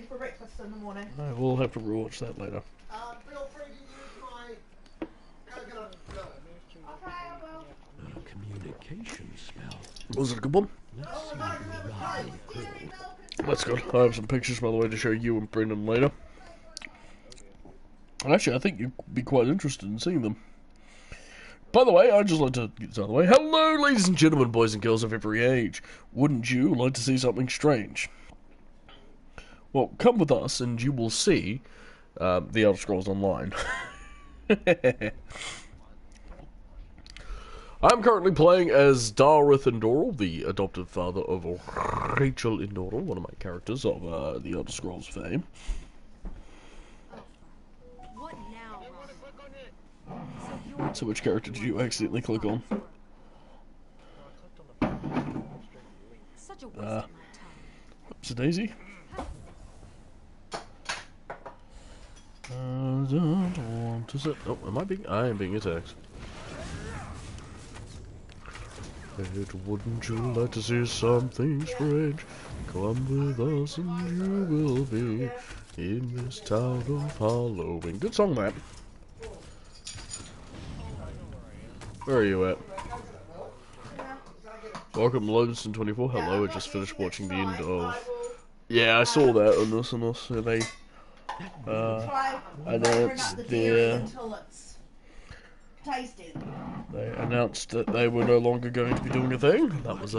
for breakfast in the morning. I will have to rewatch that later. Feel free to use my coconut milk. Okay, I will. A communication spell. Was it a good one? That's good. I have some pictures, by the way, to show you and Brendan later. And actually, I think you'd be quite interested in seeing them. By the way, I'd just like to get this out of the way. Hello, ladies and gentlemen, boys and girls of every age. Wouldn't you like to see something strange? Well, come with us and you will see The Elder Scrolls Online. I'm currently playing as Dareth Indoral, the adopted father of Rachel Indoral, one of my characters of The Elder Scrolls fame. What now? So which character did you accidentally click on? Such a waste of my time. Whoops, daisy. I don't want to sit. Oh, I am being attacked. Wouldn't you like to see something strange? Come with us and you will be in this town of Halloween. Good song, that. Where are you at? Welcome, Lonesome24. Hello, I just finished watching the end of... Yeah, I saw that on this and this. Yeah, they announced their... They announced that they were no longer going to be doing a thing. That was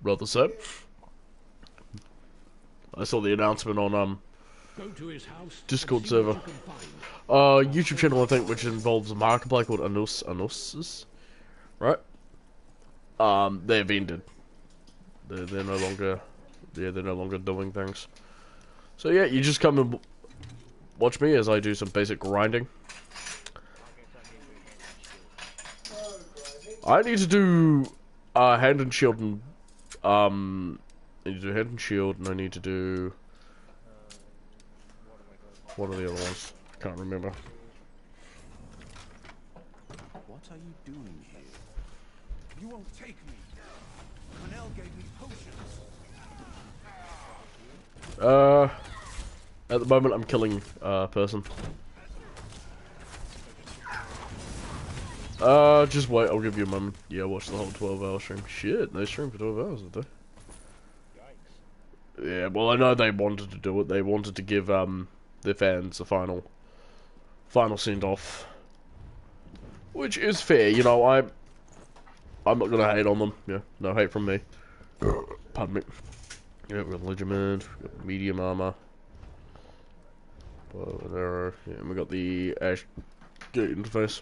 rather sad. I saw the announcement on Discord server. YouTube channel, I think, which involves a marketplace called Anusis, right? They've ended. They're no longer, they're no longer doing things. So yeah, you just come and watch me as I do some basic grinding. I need to do hand and shield and I need to do hand and shield, and I need to do what are the other ones? I can't remember. What are you doing here? You won't take me. Cornell gave me potions. At the moment I'm killing a person. Just wait, I'll give you a moment. Yeah, watch the whole 12-hour stream. Shit, they streamed for 12 hours, did they? Yeah, well, I know they wanted to do it. They wanted to give, their fans a final send-off. Which is fair, you know, I'm not gonna hate on them. Yeah, no hate from me. Pardon me. Yeah, we've got Legiment, we've got medium armor. Bow and arrow. Yeah, and we got the Ash Gate interface.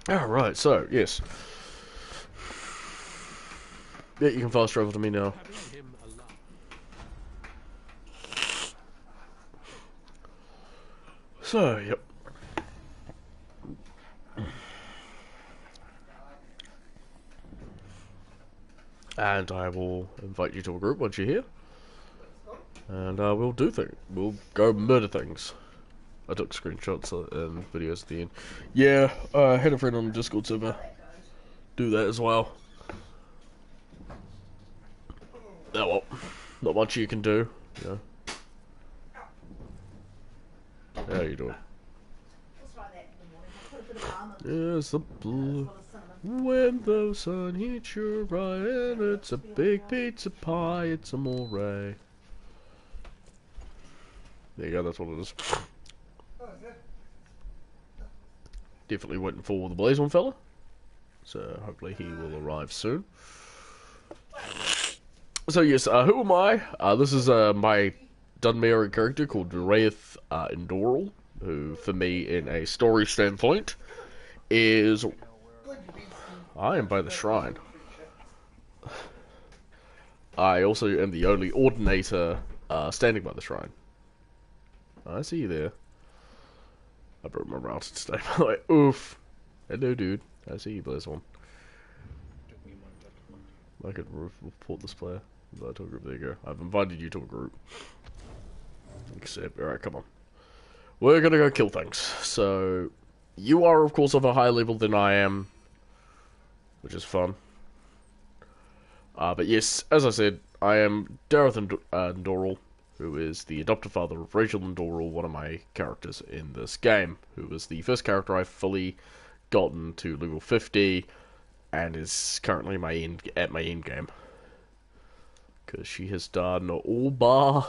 Alright, so, yes. Yeah, you can fast travel to me now. So, yep. And I will invite you to a group once you're here. And we'll do things. We'll go murder things. I took screenshots and videos at the end. Yeah, I had a friend on the Discord server do that as well. Oh well, not much you can do, you know. How you doing? Yes, the blue. When the sun hits your right and it's a big pizza pie, it's a moray. There you go, that's what it is. Definitely waiting for the Blaze One fella. So hopefully he will arrive soon. So yes, who am I? This is my Duncannuva character called Dareth Indoral, who for me in a story standpoint is... I am by the shrine. I also am the only Ordinator standing by the shrine. I see you there. I broke my router today, by the way. Oof. Hello, dude. I see you, Blaze One. I could report this player. To a group. There you go. I've invited you to a group. Accept. Alright, come on. We're gonna go kill things. So, you are, of course, of a higher level than I am, which is fun. But yes, as I said, I am Dareth Doral, who is the adopted father of Rachel and Doral, one of my characters in this game, who was the first character I've fully gotten to level 50, and is currently at my end game. Because she has done all bar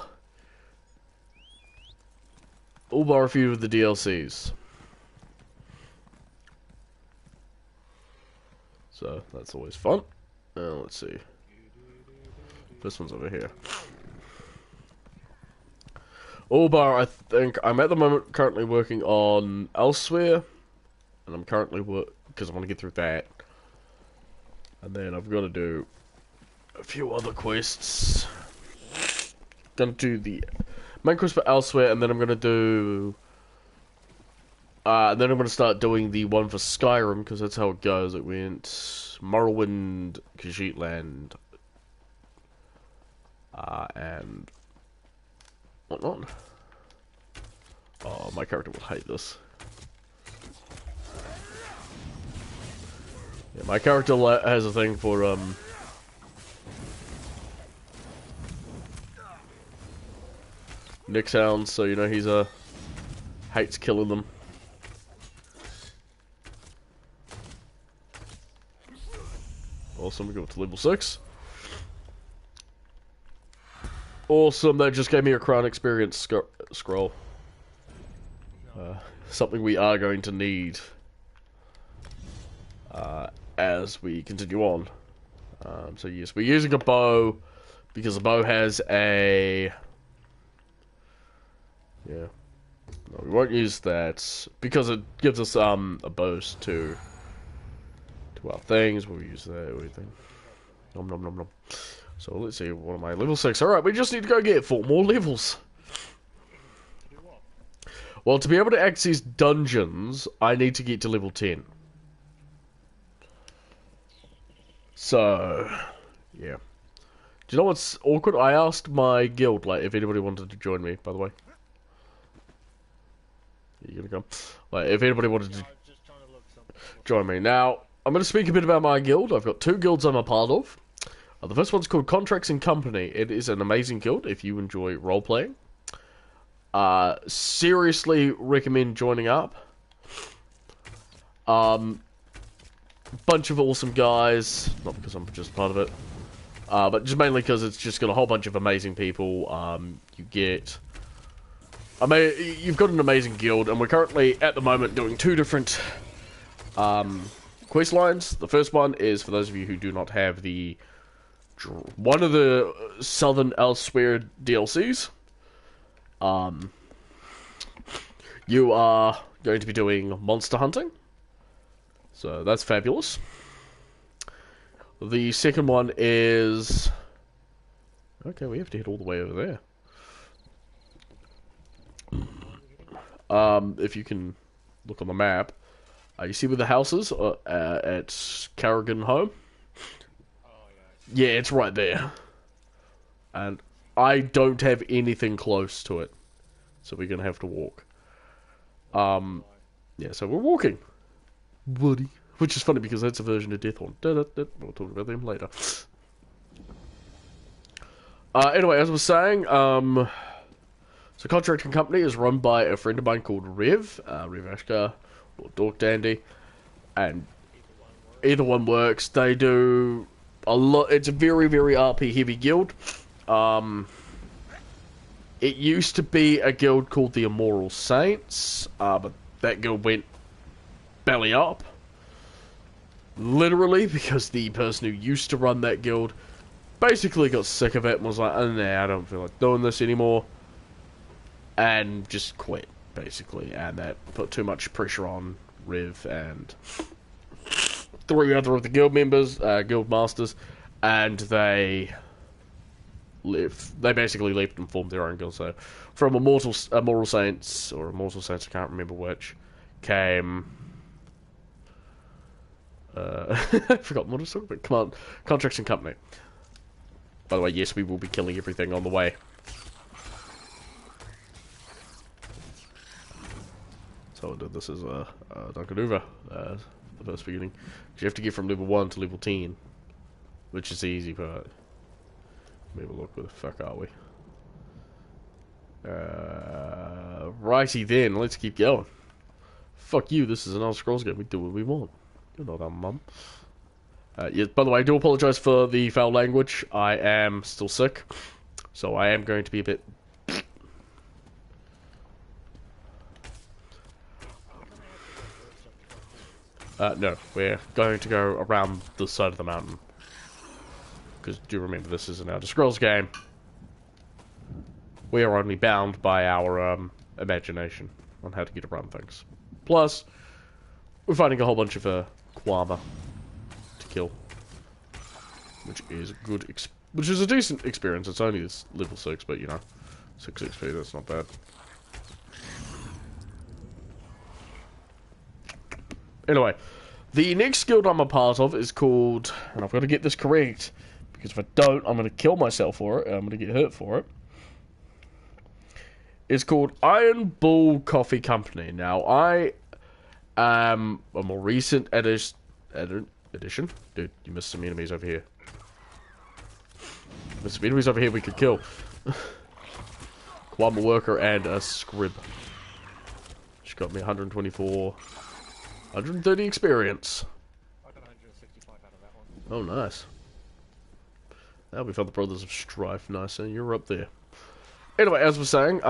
a few of the DLCs. So, that's always fun. Let's see. This one's over here. Allbar, I think I'm at the moment currently working on Elsewhere, and I'm currently because I want to get through that, and then I've got to do a few other quests. Gonna do the main quest for Elsewhere, and then I'm gonna do, and then I'm gonna start doing the one for Skyrim, because that's how it goes. It went Morrowind, Khajiitland, and whatnot. Oh, my character will hate this. Yeah, my character has a thing for Nick sounds, so you know he's hates killing them. Awesome, we go up to level 6. Awesome, that just gave me a crown experience scroll. Something we are going to need as we continue on. So yes, we're using a bow because the bow has a... Yeah. No, we won't use that because it gives us a boost to our things. We'll use that, everything. Nom nom nom nom. So let's see, what am I? Level 6. Alright, we just need to go get 4 more levels. Well, to be able to access dungeons, I need to get to level 10. So, yeah. Do you know what's awkward? I asked my guild, like, if anybody wanted to join me, by the way. You're gonna come? Like, if anybody wanted to join me. Now, I'm gonna speak a bit about my guild. I've got 2 guilds I'm a part of. The first one's called Contracts and Company. It is an amazing guild if you enjoy role-playing. Seriously recommend joining up. Bunch of awesome guys. Not because I'm just part of it. But just mainly because it's just got a whole bunch of amazing people. You've got an amazing guild, and we're currently, at the moment, doing 2 different quest lines. The first one is, for those of you who do not have one of the Southern Elsewhere DLCs. You are going to be doing monster hunting. So that's fabulous. The second one is... Okay, we have to head all the way over there. If you can look on the map, you see where the house is at Carrigan Home? Yeah, it's right there. And I don't have anything close to it. So we're going to have to walk. Yeah, so we're walking. Buddy. Which is funny because that's a version of Deathhorn. We'll talk about them later. Anyway, as I was saying, so Contracting Company is run by a friend of mine called Rev Ashkar, or Dork Dandy. And either one works. They do a lot. It's a very, very RP heavy guild. It used to be a guild called the Immoral Saints, but that guild went belly up. Literally, because the person who used to run that guild basically got sick of it and was like, oh, nah, I don't feel like doing this anymore. And just quit, basically. And that put too much pressure on Rev and 3 other of the guild members, guild masters, and they left. They basically left and formed their own guild. So, from Immortal Saints, or Immortal Saints, I can't remember which, came... I forgot what I was talking about. Come on, Contracts and Company. By the way, yes, we will be killing everything on the way. So I did this as a Duncannuva, the first beginning. You have to get from level 1 to level 10, which is the easy part. Maybe look, where the fuck are we? Righty then, let's keep going. Fuck you, this is an Elder Scrolls game, we do what we want. You're not our mum. Yeah, by the way, I do apologise for the foul language. I am still sick, so I am going to be a bit... no, we're going to go around the side of the mountain. Because do remember, this is an Elder Scrolls game. We are only bound by our imagination on how to get around things. Plus, we're fighting a whole bunch of Kwama to kill, which is which is a decent experience. It's only this level 6, but you know, 6 XP. That's not bad. Anyway, the next guild I'm a part of is called, and I've got to get this correct because if I don't, I'm going to kill myself for it. I'm going to get hurt for it. It's called Iron Bull Coffee Company. Now, I am a more recent edition. Dude, you missed some enemies over here. Missed some enemies over here we could kill. Kwama worker and a scrib. She got me 124, 130 experience. I got 165 out of that one. Oh, nice. Now we found the Brothers of Strife. Nice, and you're up there. Anyway, as we're saying,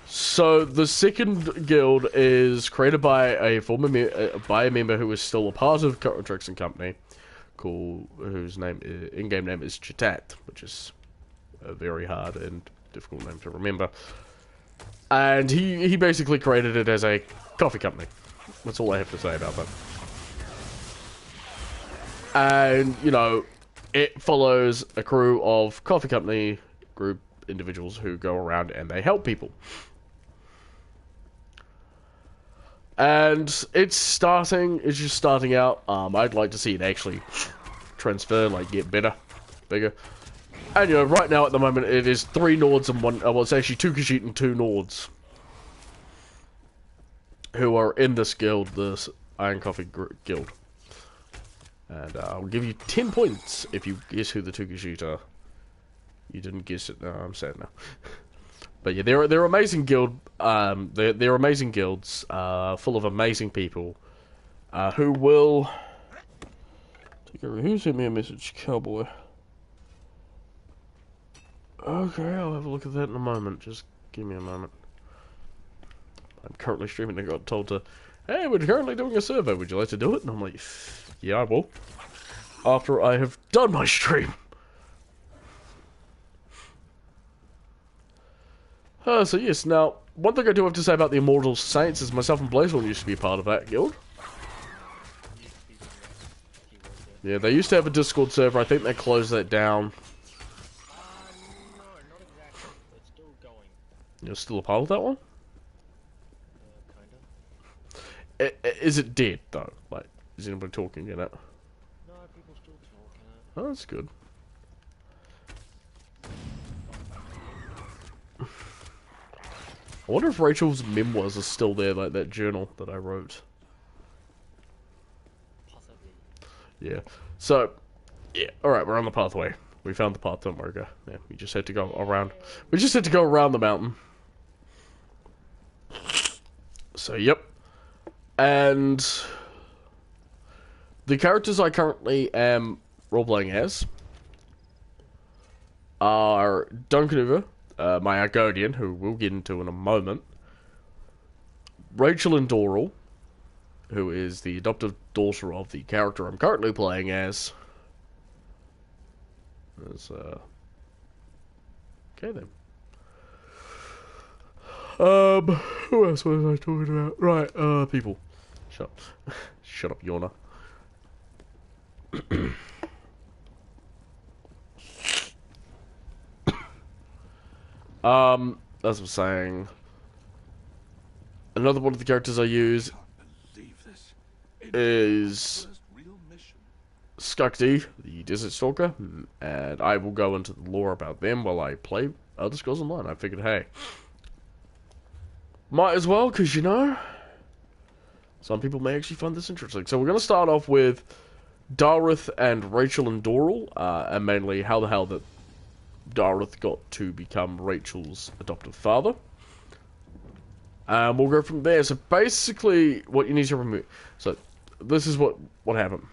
so the second guild is created by a former member who is still a part of Tricks and Company, whose in-game name is Chitat, which is a very hard and difficult name to remember. And he basically created it as a coffee company. That's all I have to say about that. And, you know, it follows a crew of coffee company group individuals who go around and they help people. And it's just starting out. I'd like to see it actually transfer, like get better, bigger. And you know, right now at the moment it is 3 Nords and 1, well it's actually 2 Khajiit and 2 Nords who are in this guild, this Iron Coffee Guild. And I'll give you 10 points if you guess who the 2 Khajiit are. You didn't guess it. No, I'm sad now. But yeah, they're amazing guild. They're amazing guilds, full of amazing people, who will. Who sent me a message, Cowboy? Okay, I'll have a look at that in a moment. Just give me a moment. I'm currently streaming and got told to, hey, we're currently doing a survey. Would you like to do it? And I'm like, yeah, I will. After I have done my stream. So yes, now, one thing I do have to say about the Immortal Saints is myself and Blazeborn used to be a part of that guild. Yeah, they used to have a Discord server. I think they closed that down. No, not exactly. It's still going. You're still a part of that one? Kinda. Is it dead, though? Like, is anybody talking in it? No, people still talk. Oh, that's good. I wonder if Rachel's memoirs are still there, like that journal that I wrote. Possibly. Yeah. So, yeah. Alright, we're on the pathway. We found the path, don't worry, guys. Yeah, we just had to go around. We just had to go around the mountain. So, yep. And the characters I currently am role-playing as are Duncannuva, my Argonian, who we'll get into in a moment. Rachel and Doral, who is the adoptive daughter of the character I'm currently playing as. Okay then. Who else was I talking about? Right, people. Shut up. Shut up, Yona. As I was saying, another one of the characters I use is Skukti, the Desert Stalker, and I will go into the lore about them while I play Elder Scrolls Online. I figured, hey, might as well, because, you know, some people may actually find this interesting. So we're going to start off with Dareth and Rachel and Doral, and mainly how the hell that Dareth got to become Rachel's adoptive father. We'll go from there. So basically, what you need to remember. So this is what happened.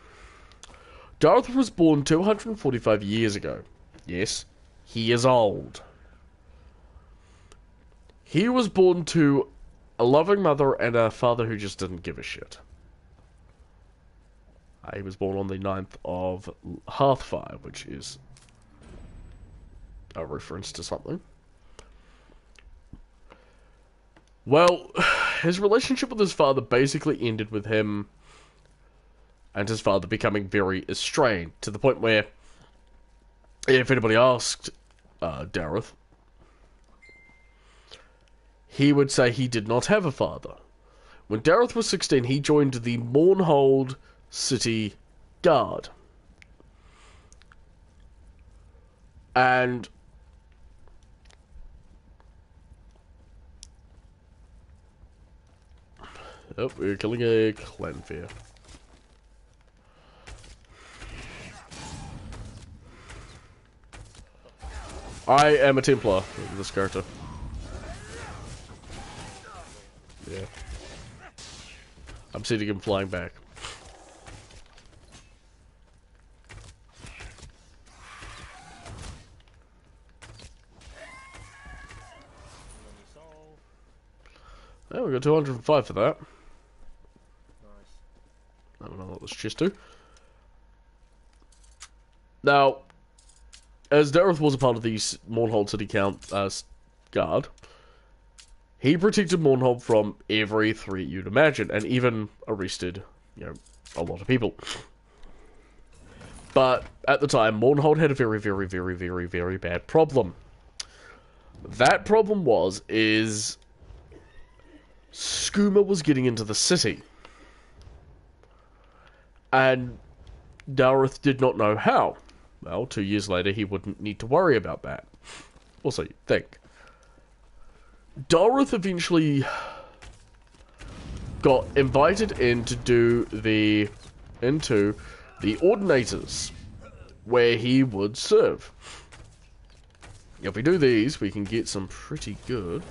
Dareth was born 245 years ago. Yes, he is old. He was born to a loving mother and a father who just didn't give a shit. He was born on the 9th of Hearthfire, which is a reference to something. Well, his relationship with his father basically ended with him and his father becoming very estranged, to the point where, if anybody asked Dareth, he would say he did not have a father. When Dareth was 16, he joined the Mournhold City Guard. And oh, we're killing a Clanfear. I am a Templar, this character. Yeah. I'm seeing him flying back. Oh, we got 205 for that. Nice. I don't know what this chest do. Now, as Dareth was a part of the Mournhold City Guard, he protected Mournhold from every threat you'd imagine, and even arrested, a lot of people. But at the time, Mournhold had a very, very, very, very, very bad problem. That problem is Skooma was getting into the city. And Dareth did not know how. Well, 2 years later, he wouldn't need to worry about that. Also, you'd think. Dareth eventually got invited into the Ordinators, where he would serve. If we do these, we can get some pretty good.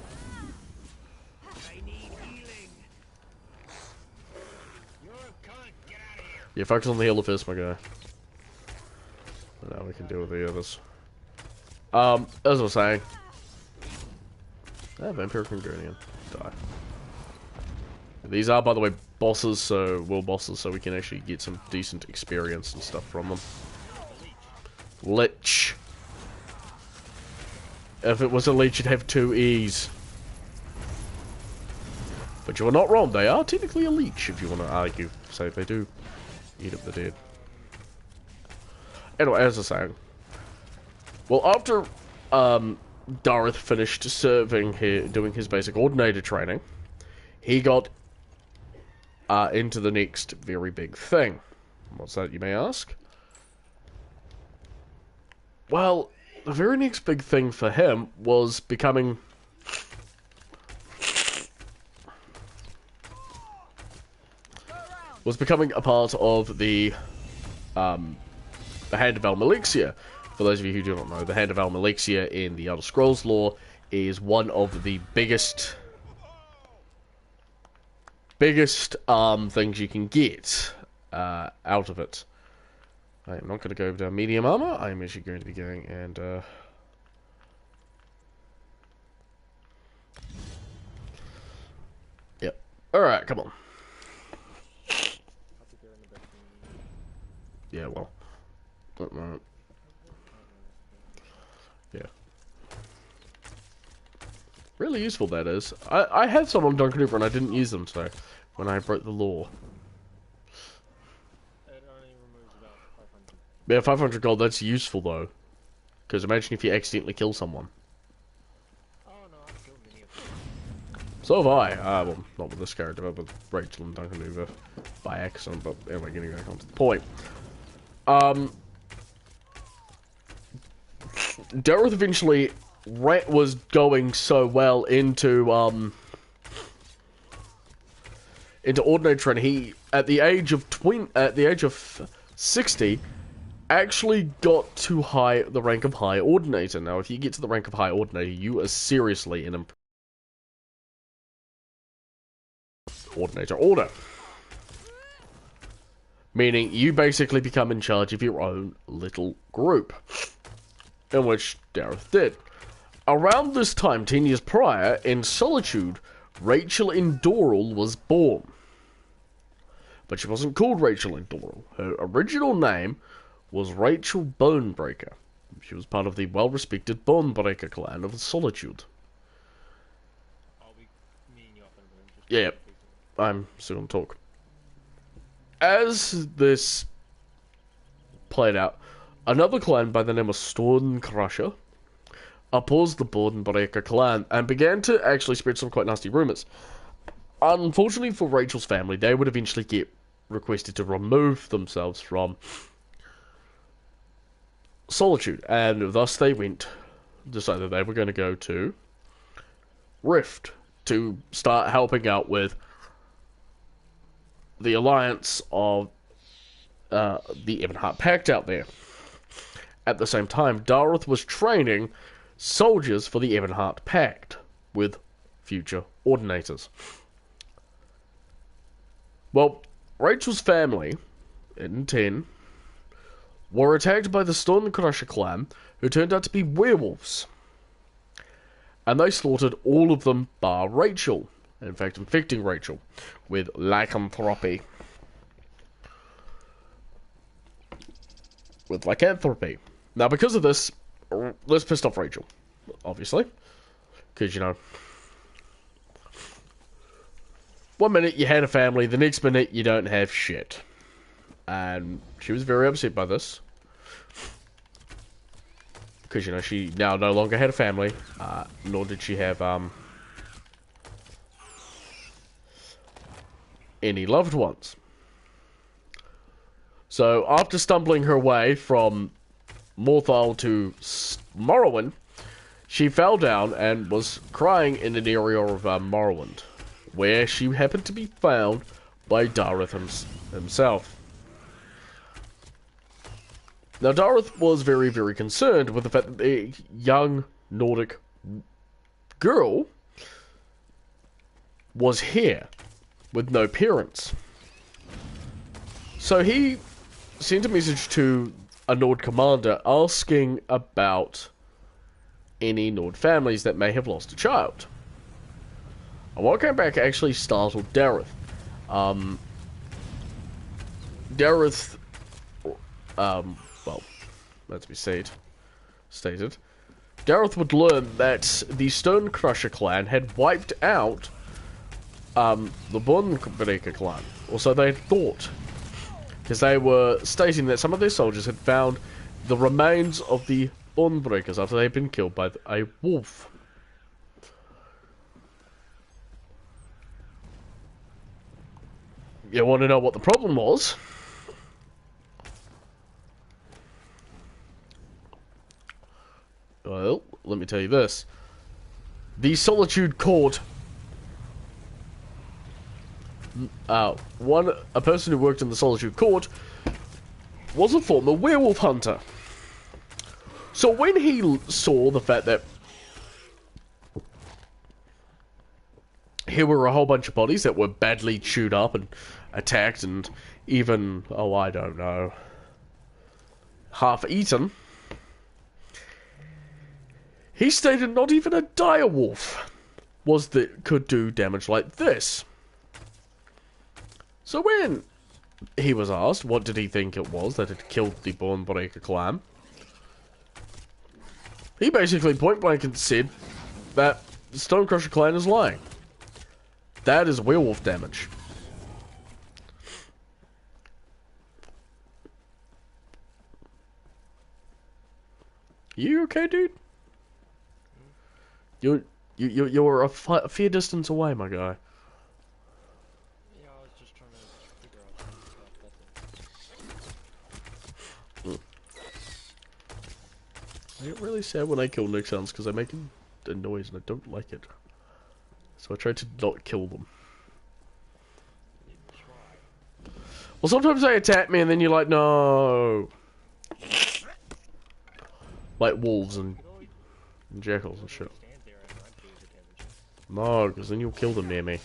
Yeah, focus on the healer first, my guy. Now we can deal with the others. As I was saying. Vampire Congranian. Die. These are, by the way, bosses, so we can actually get some decent experience and stuff from them. Lich. If it was a leech, it'd have 2 E's. But you are not wrong, they are technically a leech, if you want to argue. So they do eat up the dead. Anyway, as I was saying. Well, after Dareth finished serving here, doing his basic Ordinator training, he got into the next very big thing. What's that, you may ask? Well, the very next big thing for him was becoming a part of the Hand of Almalexia. For those of you who do not know, the Hand of Almalexia in the Elder Scrolls lore is one of the biggest things you can get out of it. I am not going to go down medium armor. I am actually going to be going and yep. Alright, come on. Yeah, well. Yeah. Really useful, that is. I had some on Duncannuva and I didn't use them, so when I broke the law. It only removes about 500. Yeah, 500 gold, that's useful though. Because imagine if you accidentally kill someone. Oh no, I've killed many of them. So have I. Well, not with this character, but with Rachel and Duncannuva by accident, but anyway, getting back onto the point. Dareth eventually was going so well into Ordinary training. He, at the age of 60, actually got to the rank of High Ordinator. Now, if you get to the rank of High Ordinator, you are seriously an Ordinator order. Meaning, you basically become in charge of your own little group. In which Dareth did. Around this time, 10 years prior, in Solitude, Rachel Indoral was born. But she wasn't called Rachel Indoral. Her original name was Rachel Bonebreaker. She was part of the well-respected Bonebreaker clan of Solitude. I'll be meeting you up in a minute. Just Yeah, I'm still gonna talk. As this played out, another clan by the name of Stormcrusher opposed the Bonebreaker clan and began to actually spread some quite nasty rumors. Unfortunately for Rachel's family, they would eventually get requested to remove themselves from Solitude, and thus they decided they were going to go to Rift to start helping out with the alliance of the Ebonheart Pact out there. At the same time, Dareth was training soldiers for the Ebonheart Pact with future Ordinators. Well, Rachel's family, in 10, were attacked by the Stormcrusher clan, who turned out to be werewolves. And they slaughtered all of them bar Rachel. In fact, infecting Rachel with lycanthropy. Now, because of this pissed off Rachel, obviously. Because, you know, one minute you had a family, the next minute you don't have shit. And she was very upset by this. Because, you know, she now no longer had a family, nor did she have, any loved ones. So, after stumbling her way from Morthal to Morrowind, she fell down and was crying in an area of Morrowind, where she happened to be found by Dareth himself. Now, Dareth was very, very concerned with the fact that the young Nordic girl was here with no parents. So he sent a message to a Nord commander asking about any Nord families that may have lost a child. And what came back actually startled Dareth. Dareth, well, let's be stated. Dareth would learn that the Stonecrusher clan had wiped out the Bonebreaker clan, or so they had thought, because they were stating that some of their soldiers had found the remains of the Bonebreakers after they had been killed by a wolf. You want to know what the problem was? Well, let me tell you this. The Solitude Court, a person who worked in the Solitude Court was a former werewolf hunter. So when he saw the fact that here were a whole bunch of bodies that were badly chewed up and attacked and even, oh, I don't know, half eaten, he stated not even a direwolf could do damage like this. So when he was asked what did he think it was that had killed the Bonebreaker clan, he basically point blank and said that the Stonecrusher clan is lying. That is werewolf damage. You okay, dude? You're a fair distance away, my guy. Yeah, I was just trying to figure out some stuff. I get really sad when I kill Nick sounds because they make a noise and I don't like it. So I try to not kill them. Well, sometimes they attack me and then you're like, no. Like wolves and jackals and shit. Stand there and I'd lose the temperature. No, because then you'll kill them near me.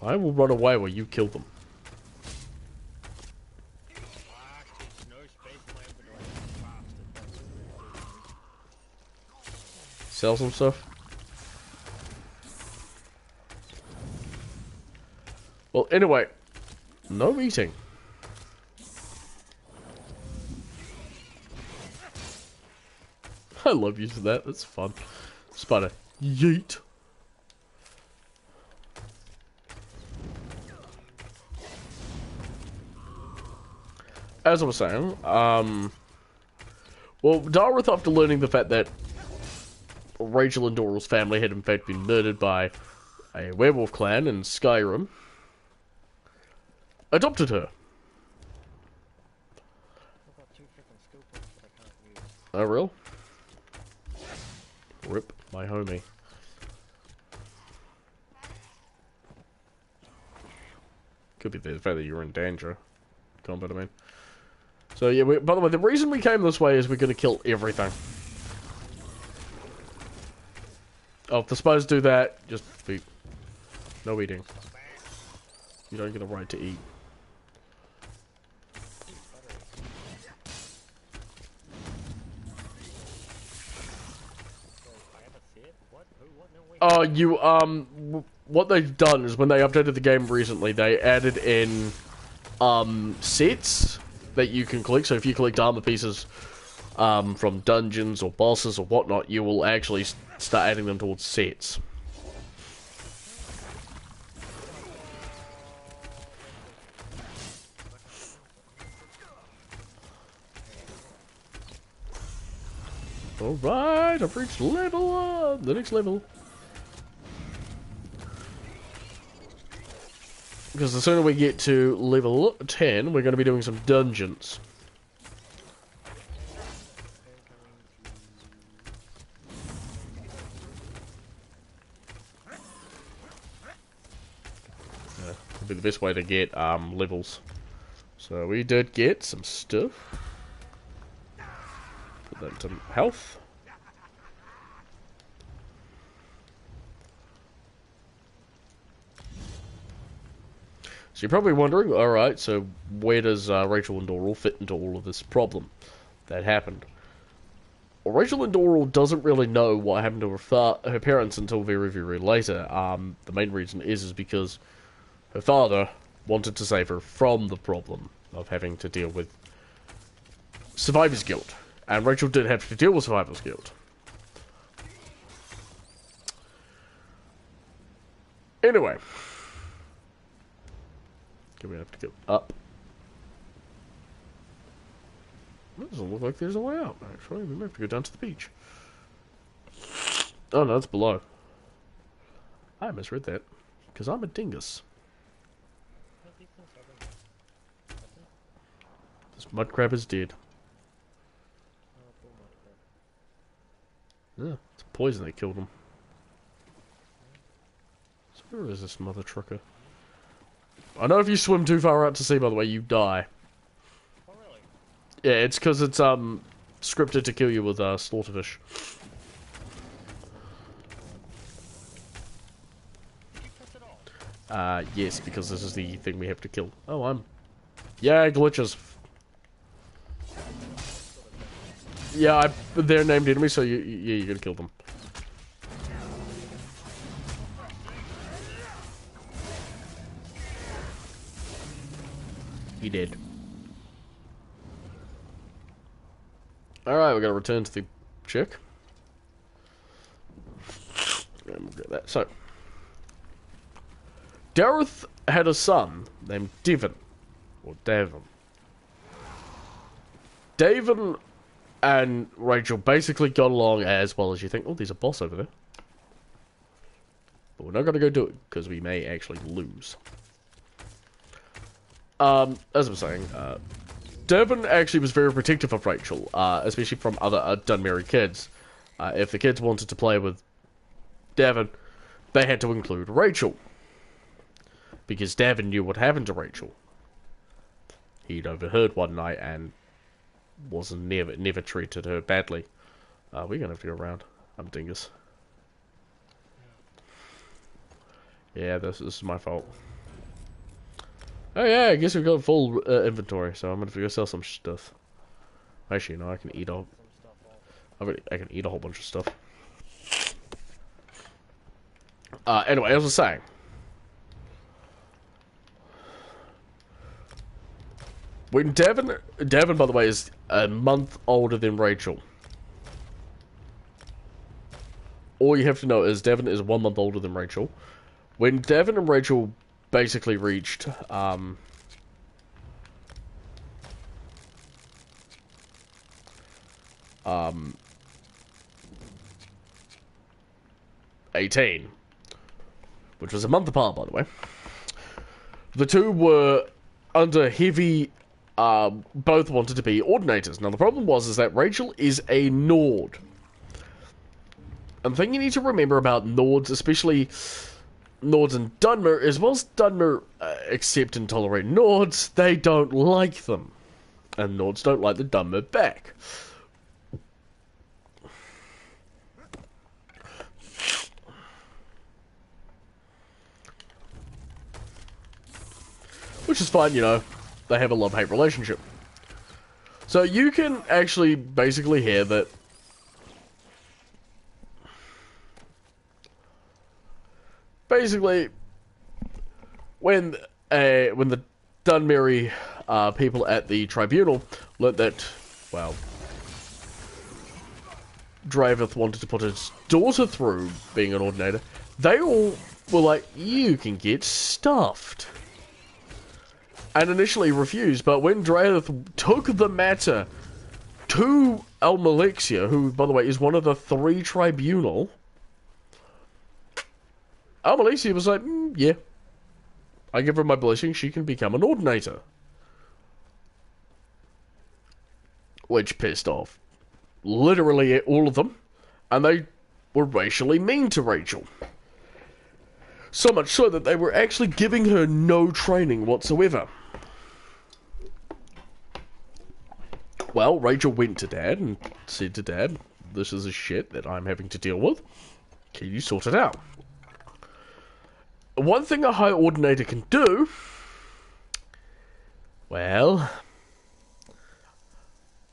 I will run away while you kill them. There's no space in my inventory. Bastard. Sell some stuff. Well, anyway, no eating. I love using that. That's fun. Spider. Yeet. As I was saying, well, Dareth, after learning the fact that Rachel and Doral's family had in fact been murdered by a werewolf clan in Skyrim, adopted her. I've got 2 freaking skill points that I can't use. Oh, real? Rip, my homie. Could be the fact that you're in danger. Combat, I mean. So, yeah, by the way, the reason we came this way is we're gonna kill everything. Oh, if the spies do that, just be... No eating. You don't get a right to eat. What they've done is when they updated the game recently, they added in, sets that you can collect. So if you collect armor pieces, from dungeons or bosses or whatnot, you will actually start adding them towards sets. Alright, I've reached level 1, the next level. Because the sooner we get to level 10, we're going to be doing some dungeons. Yeah, would be the best way to get levels. So we did get some stuff. Put that to health. So you're probably wondering, alright, so where does Rachel and Doral fit into all of this problem that happened? Well, Rachel and Doral doesn't really know what happened to her parents until very, very later. The main reason is because her father wanted to save her from the problem of having to deal with survivor's guilt. And Rachel did have to deal with survivor's guilt. Anyway. Okay, we have to go up. It doesn't look like there's a way out, actually. We may have to go down to the beach. Oh no, it's below. I misread that. Because I'm a dingus. This mud crab is dead. Yeah, it's poison that killed him. So where is this mother trucker? I know if you swim too far out to sea, by the way, you die. Oh, really? Yeah, it's because it's scripted to kill you with slaughterfish. Did you press it all? Yes, because this is the thing we have to kill. Oh, yeah, glitches. Yeah, they're named enemies, so yeah, you're gonna kill them. He did. Alright, we gotta return to the chick. And we'll get that. So, Dareth had a son named Devon. Or Davin. Davin and Rachel basically got along as well as you think. Oh, there's a boss over there. But we're not going to go do it, because we may actually lose. As I was saying, Devon actually was very protective of Rachel, especially from other unmarried kids. If the kids wanted to play with Devon, they had to include Rachel. because Davin knew what happened to Rachel. He'd overheard one night and never treated her badly. We're gonna have to go around. I'm a dingus. Yeah, this is my fault. Oh yeah, I guess we've got full inventory, so I'm gonna go sell some stuff. Actually, no, I can eat I can eat a whole bunch of stuff. Anyway, as I was saying. When Davin, by the way, is a month older than Rachel. All you have to know is Davin is 1 month older than Rachel. When Davin and Rachel basically reached, 18, which was a month apart, by the way, the two were under heavy, both wanted to be ordinators. Now, the problem is that Rachel is a Nord. And the thing you need to remember about Nords, especially Nords and Dunmer, is whilst Dunmer accept and tolerate Nords, they don't like them. And Nords don't like the Dunmer back. Which is fine, you know. They have a love-hate relationship. So you can actually basically hear that basically when the Dunmeri people at the tribunal learnt that, well, Draveth wanted to put his daughter through being an ordinator, they all were like, you can get stuffed. And initially refused, but when Draveth took the matter to Almalexia, who, by the way, is one of the 3 tribunal, Almalexia was like, yeah, I give her my blessing, she can become an ordinator. Which pissed off literally all of them, and they were racially mean to Rachel. So much so that they were actually giving her no training whatsoever. Well, Rachel went to Dad and said to Dad, this is a shit that I'm having to deal with. Can you sort it out? One thing a high ordinator can do, well,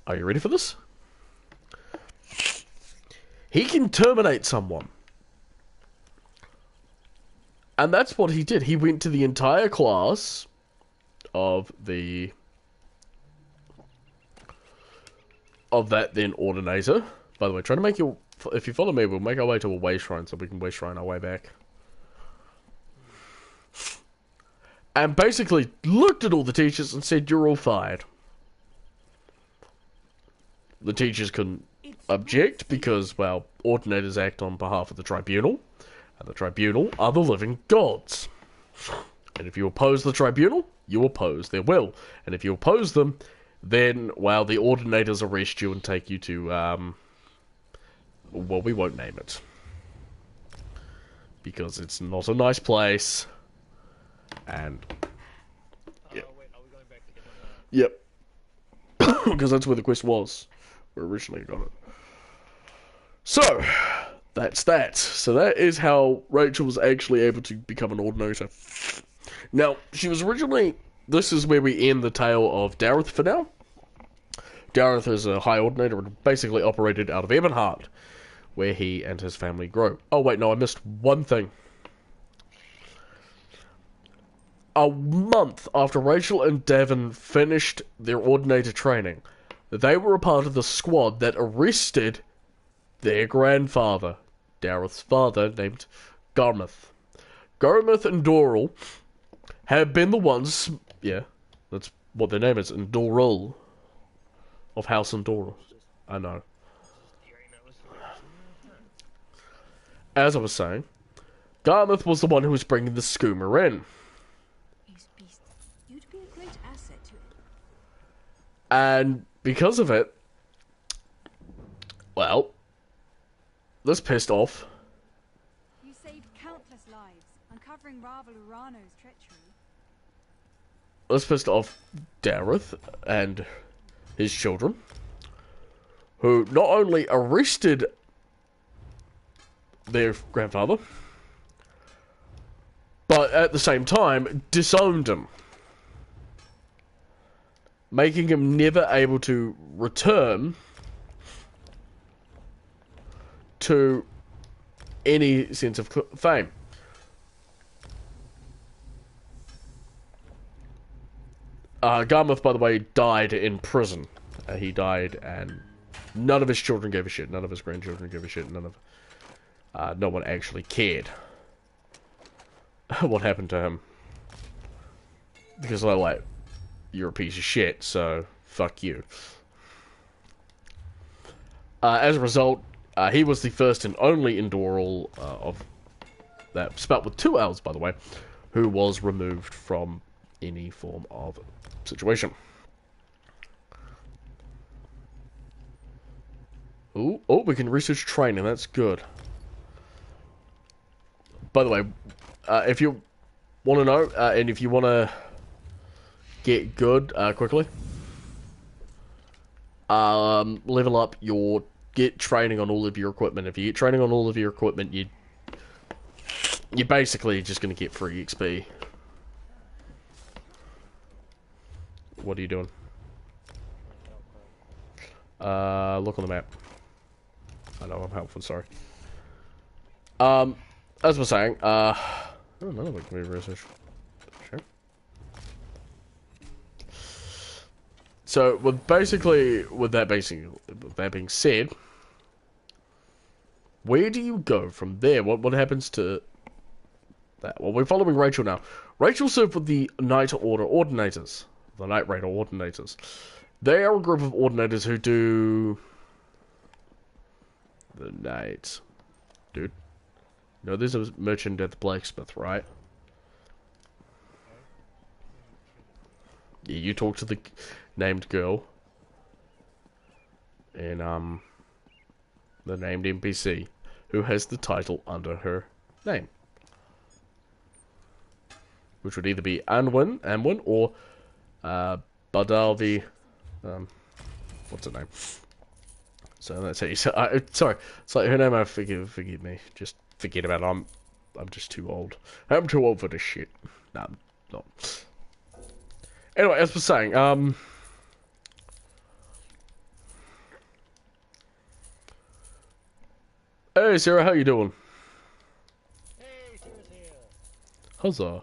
are you ready for this? He can terminate someone. And that's what he did. He went to the entire class of that then ordinator. By the way, try to make your... If you follow me, we'll make our way to a way shrine so we can way shrine our way back. And basically looked at all the teachers and said, you're all fired. The teachers couldn't object because, well, ordinators act on behalf of the tribunal. And the tribunal are the living gods. And if you oppose the tribunal, you oppose their will. And if you oppose them, then, well, the ordinators arrest you and take you to, well, we won't name it. Because it's not a nice place. And, yeah. Wait, are we going back to get on Yep. Because that's where the quest was. We originally got it. So, that's that. So that is how Rachel was actually able to become an ordinator. Now, she was originally... This is where we end the tale of Dareth for now. Dareth is a high ordinator and basically operated out of Ebonheart, where he and his family grow. Oh wait, no, I missed one thing. A month after Rachel and Davin finished their ordinator training, they were a part of the squad that arrested their grandfather, Dareth's father, named Garmith. Garmith and Doral have been the ones... Yeah, that's what their name is, and Doral. Of House and Doral. I know. As I was saying, Garmith was the one who was bringing the schooner in. Beast, you'd be a great asset to it. And because of it, well, this pissed off. You saved countless lives, uncovering Ravel Urano's treachery. this pissed off Dareth and his children, who not only arrested their grandfather, but at the same time disowned him, making him never able to return to any sense of fame. Garmuth, by the way, died in prison. He died, and none of his children gave a shit. None of his grandchildren gave a shit. None of... no one actually cared what happened to him. Because they're like, you're a piece of shit, so fuck you. As a result, he was the first and only Indoral of that spelt with 2 L's, by the way, who was removed from any form of situation. Ooh, oh, we can research training. That's good. By the way, if you want to know, and if you want to get good quickly, level up your... Get training on all of your equipment. If you get training on all of your equipment, you're basically just going to get free XP. What are you doing? Look on the map. I know I'm helpful, sorry. As I was saying, I don't know if I can be research. Sure. So, with that being said, where do you go from there? What happens to that? Well, we're following Rachel now. Rachel served with the Night Order Ordinators. The Night Raider Ordinators. They are a group of Ordinators who do... the night. Dude. No, there's a merchant at the blacksmith, right? Yeah, you talk to the named girl. And, the named NPC, who has the title under her name. Which would either be Anwin, or, Badalvi, what's her name? So that's how you say, sorry, it's like her name, forgive me, just forget about it, I'm just too old. I'm too old for this shit. Nah, I'm not. Anyway, as I was saying, hey Sarah, how you doing? Hey, Sarah's here. Huzzah.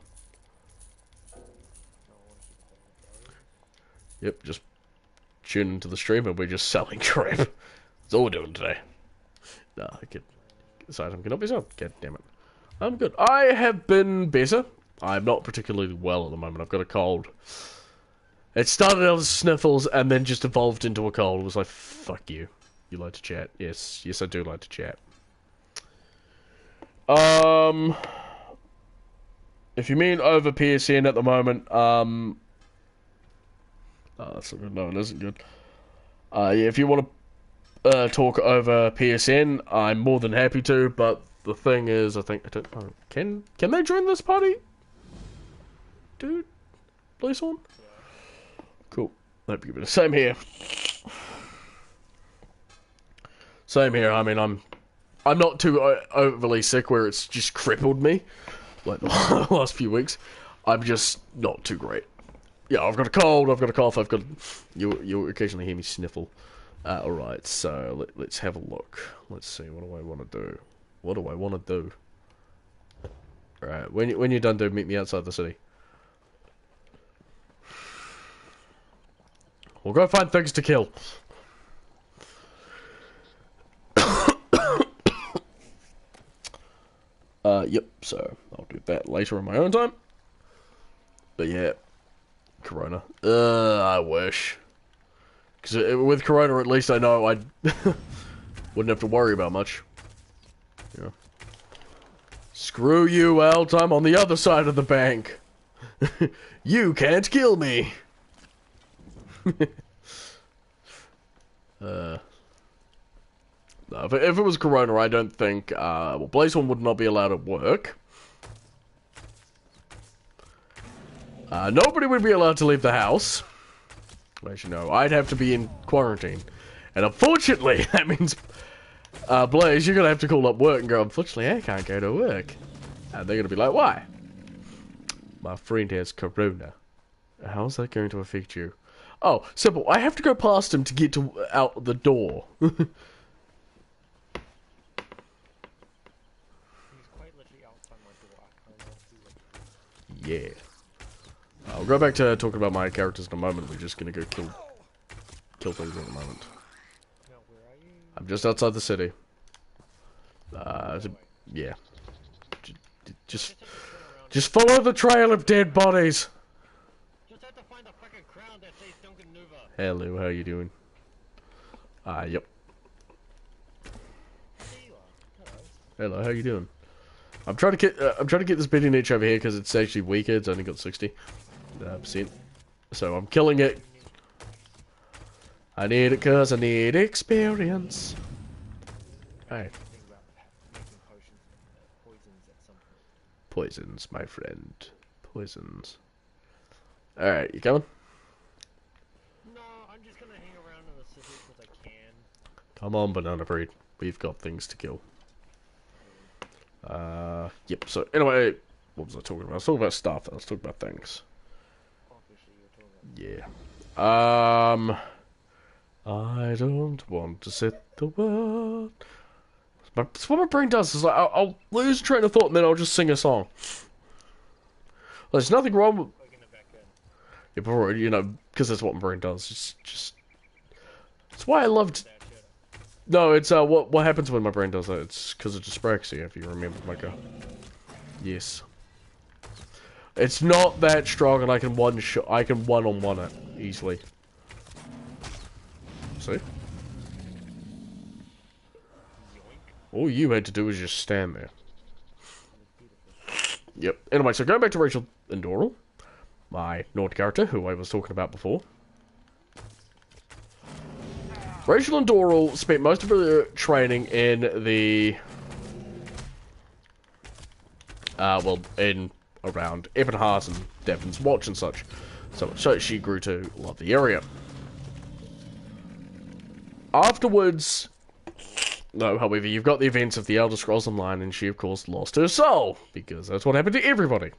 Yep, just tune into the stream and we're just selling crap. That's all we're doing today. Nah, I get aside, I'm gonna be so. God damn it. I'm good. I have been better. I'm not particularly well at the moment. I've got a cold. It started out as sniffles and then just evolved into a cold. It was like, fuck you. You like to chat? Yes, I do like to chat. If you mean over PSN at the moment, oh, that's not good. No, it isn't good. Yeah, if you want to talk over PSN, I'm more than happy to. But the thing is, I don't know. Can they join this party? Dude, please on. Cool. Hope you give it. Same here. Same here. I mean, I'm not too overly sick where it's just crippled me, like the last few weeks. I'm just not too great. Yeah, I've got a cold, I've got a cough, you'll occasionally hear me sniffle. Alright, so let's have a look. Let's see, what do I want to do? What do I want to do? Alright, when you're done, dude, meet me outside the city. We'll go find things to kill. Yep, so I'll do that later on my own time. But yeah, Corona. I wish. Because with Corona, at least I know I wouldn't have to worry about much. Yeah. Screw you, Alt, I'm on the other side of the bank. You can't kill me. No, if it was Corona, I don't think, well, Blazehorn would not be allowed at work. Nobody would be allowed to leave the house. As you know, I'd have to be in quarantine. And unfortunately, that means, Blaze, you're gonna have to call up work and go, unfortunately, I can't go to work. And they're gonna be like, why? My friend has corona. How's that going to affect you? Oh, simple. I have to go past him to get to out the door. He's quite literally outside my door. I can't see him. Yeah. I'll go back to talking about my characters in a moment. We're just gonna go kill things in a moment. Now, where are you? I'm just outside the city. Yeah. Just follow the trail of dead bodies. Just have to find a fucking crown that says Duncannuva. Hello, how you doing? Yep. There you are. Hello. Hello, how you doing? I'm trying to get this bitty niche over here because it's actually weaker. It's only got 60%. So I'm killing it. I need it because I need experience. Hey. Think about making poisons at some point. Poisons, my friend. Poisons. Alright, you coming? No, I'm just gonna hang around in the city because I can. Come on, Banana Breed. We've got things to kill. Yep, so anyway, what was I talking about? I was talking about stuff. I was talking about things. Obviously, you're talking about. Yeah. I don't want to set the world. That's what my brain does. Is like I'll lose train of thought and then I'll just sing a song. There's nothing wrong with. Yeah, but you know, because that's what my brain does. Just. That's why I loved. No, it's what happens when my brain does that. It's because of dyspraxia. If you remember, Micah. Yes. It's not that strong, and I can one-on-one it easily. See? All you had to do was just stand there. Yep. Anyway, so going back to Rachel and Doral, my Nord character, who I was talking about before. Rachel and Doral spent most of her training in the... in around Ebonheart and Devon's Watch and such. So she grew to love the area. Afterwards... No, however, you've got the events of the Elder Scrolls Online, and she, of course, lost her soul. Because that's what happened to everybody.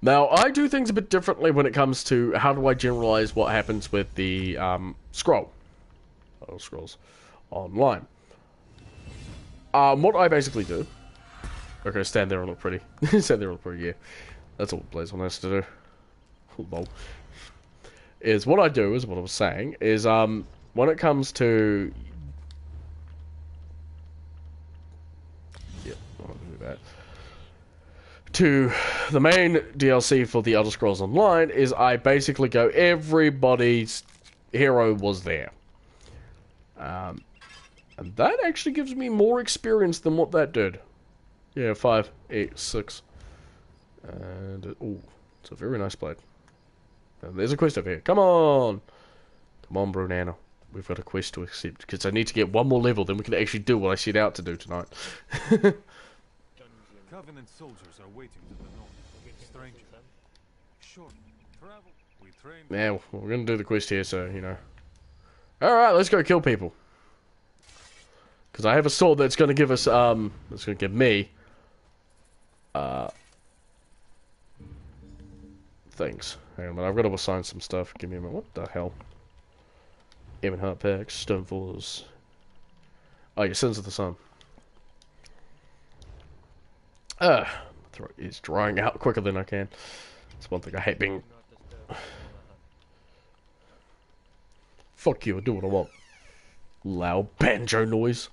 Now, I do things a bit differently when it comes to how do I generalize what happens with the Elder Scrolls Online. What I basically do... Okay, stand there and look pretty. Stand there and look pretty, yeah. That's all Blaze wants us to do. Lol. Is what I do, is what I was saying, is, when it comes to... Yep, I'll do that. To the main DLC for the Elder Scrolls Online, is I basically go, everybody's hero was there. And that actually gives me more experience than what that did. Yeah, 5, 8, 6. And, ooh, it's a very nice blade. And there's a quest over here. Come on! Come on, Brunano. We've got a quest to accept. Because I need to get one more level, then we can actually do what I set out to do tonight. Covenant soldiers are waiting to the north. Stranger. Sure. Travel. We train. Now, we're going to do the quest here, so, you know. Alright, let's go kill people. Because I have a sword that's going to give us, that's going to give me, things. Hang on a minute, I've got to assign some stuff. Give me a minute. What the hell? Ebonheart packs, Stonefalls. Oh, your Sins of the Sun. My throat is drying out quicker than I can. That's one thing I hate being... Fuck you, I do what I want. Loud banjo noise.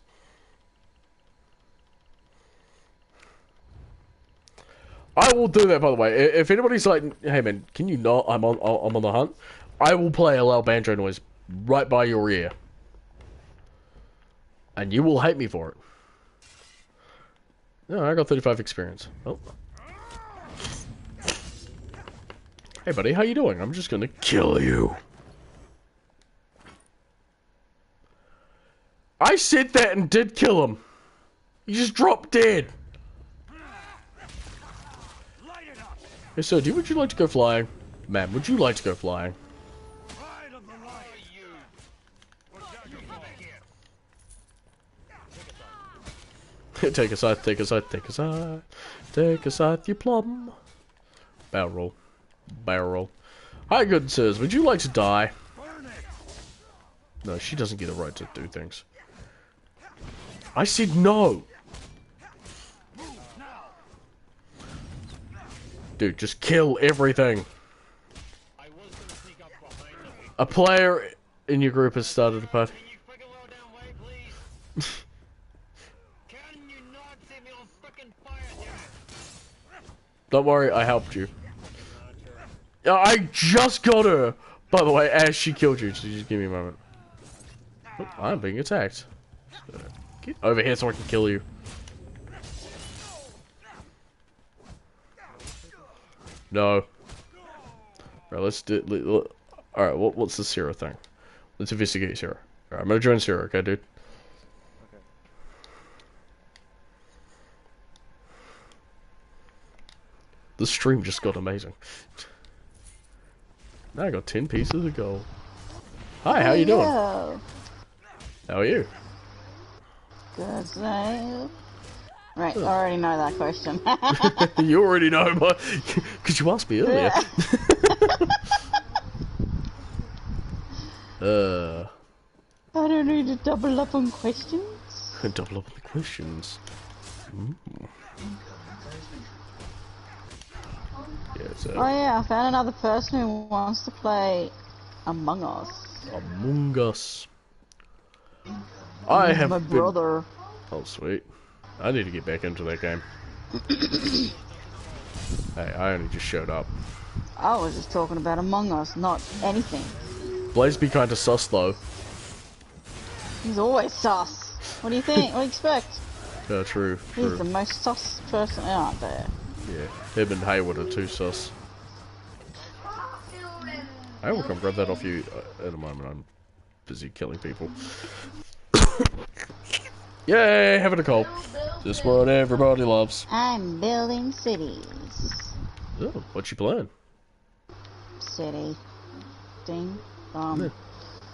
I will do that, by the way. If anybody's like, hey man, can you not? I'm on the hunt. I will play a loud banjo noise right by your ear, and you will hate me for it. No, I got 35 experience. Oh. Hey buddy, how you doing? I'm just gonna kill you. I said that and did kill him. He just dropped dead. Hey, sir, would you like to go flying? Ma'am, would you like to go flying? Pride of the lion. Take a scythe, take a scythe, take a scythe. Take a scythe, you plum. Barrel roll. Barrel roll. Hi, good sirs, would you like to die? Burn it. No, she doesn't get a right to do things. I said no! Dude, just kill everything. I was gonna sneak up behind them. A player in your group has started a party. Can you freaking lower down way, please? Can you not see me on freaking fire, damn it? Don't worry, I helped you. Yeah, I just got her! By the way, as she killed you, so just give me a moment. Oh, I'm being attacked. Get over here so I can kill you. No. Right, let's do. Alright, what's the Zero thing? Let's investigate Zero. Alright, I'm gonna join Zero, okay, dude? The stream just got amazing. Now I got 10 pieces of gold. Hi, how you doing? Hello. How are you? Good, so... Right, I already know that question. You already know, because you asked me earlier. I don't need to double up on questions. Double up on the questions. Mm. Yeah, so Oh yeah, I found another person who wants to play Among Us. Among Us. I have My been... brother. Oh, sweet. I need to get back into that game. Hey, I only just showed up. I was just talking about Among Us, not anything. Blaze be kinda sus, though. He's always sus. What do you think? What do you expect? Yeah, true. He's the most sus person out there. Yeah, him and Hayward are too sus. I will come grab that off you in a moment. I'm busy killing people. Yay, having a cold. Just what everybody loves. I'm building cities. Oh, what you playing? City. Ding. Yeah.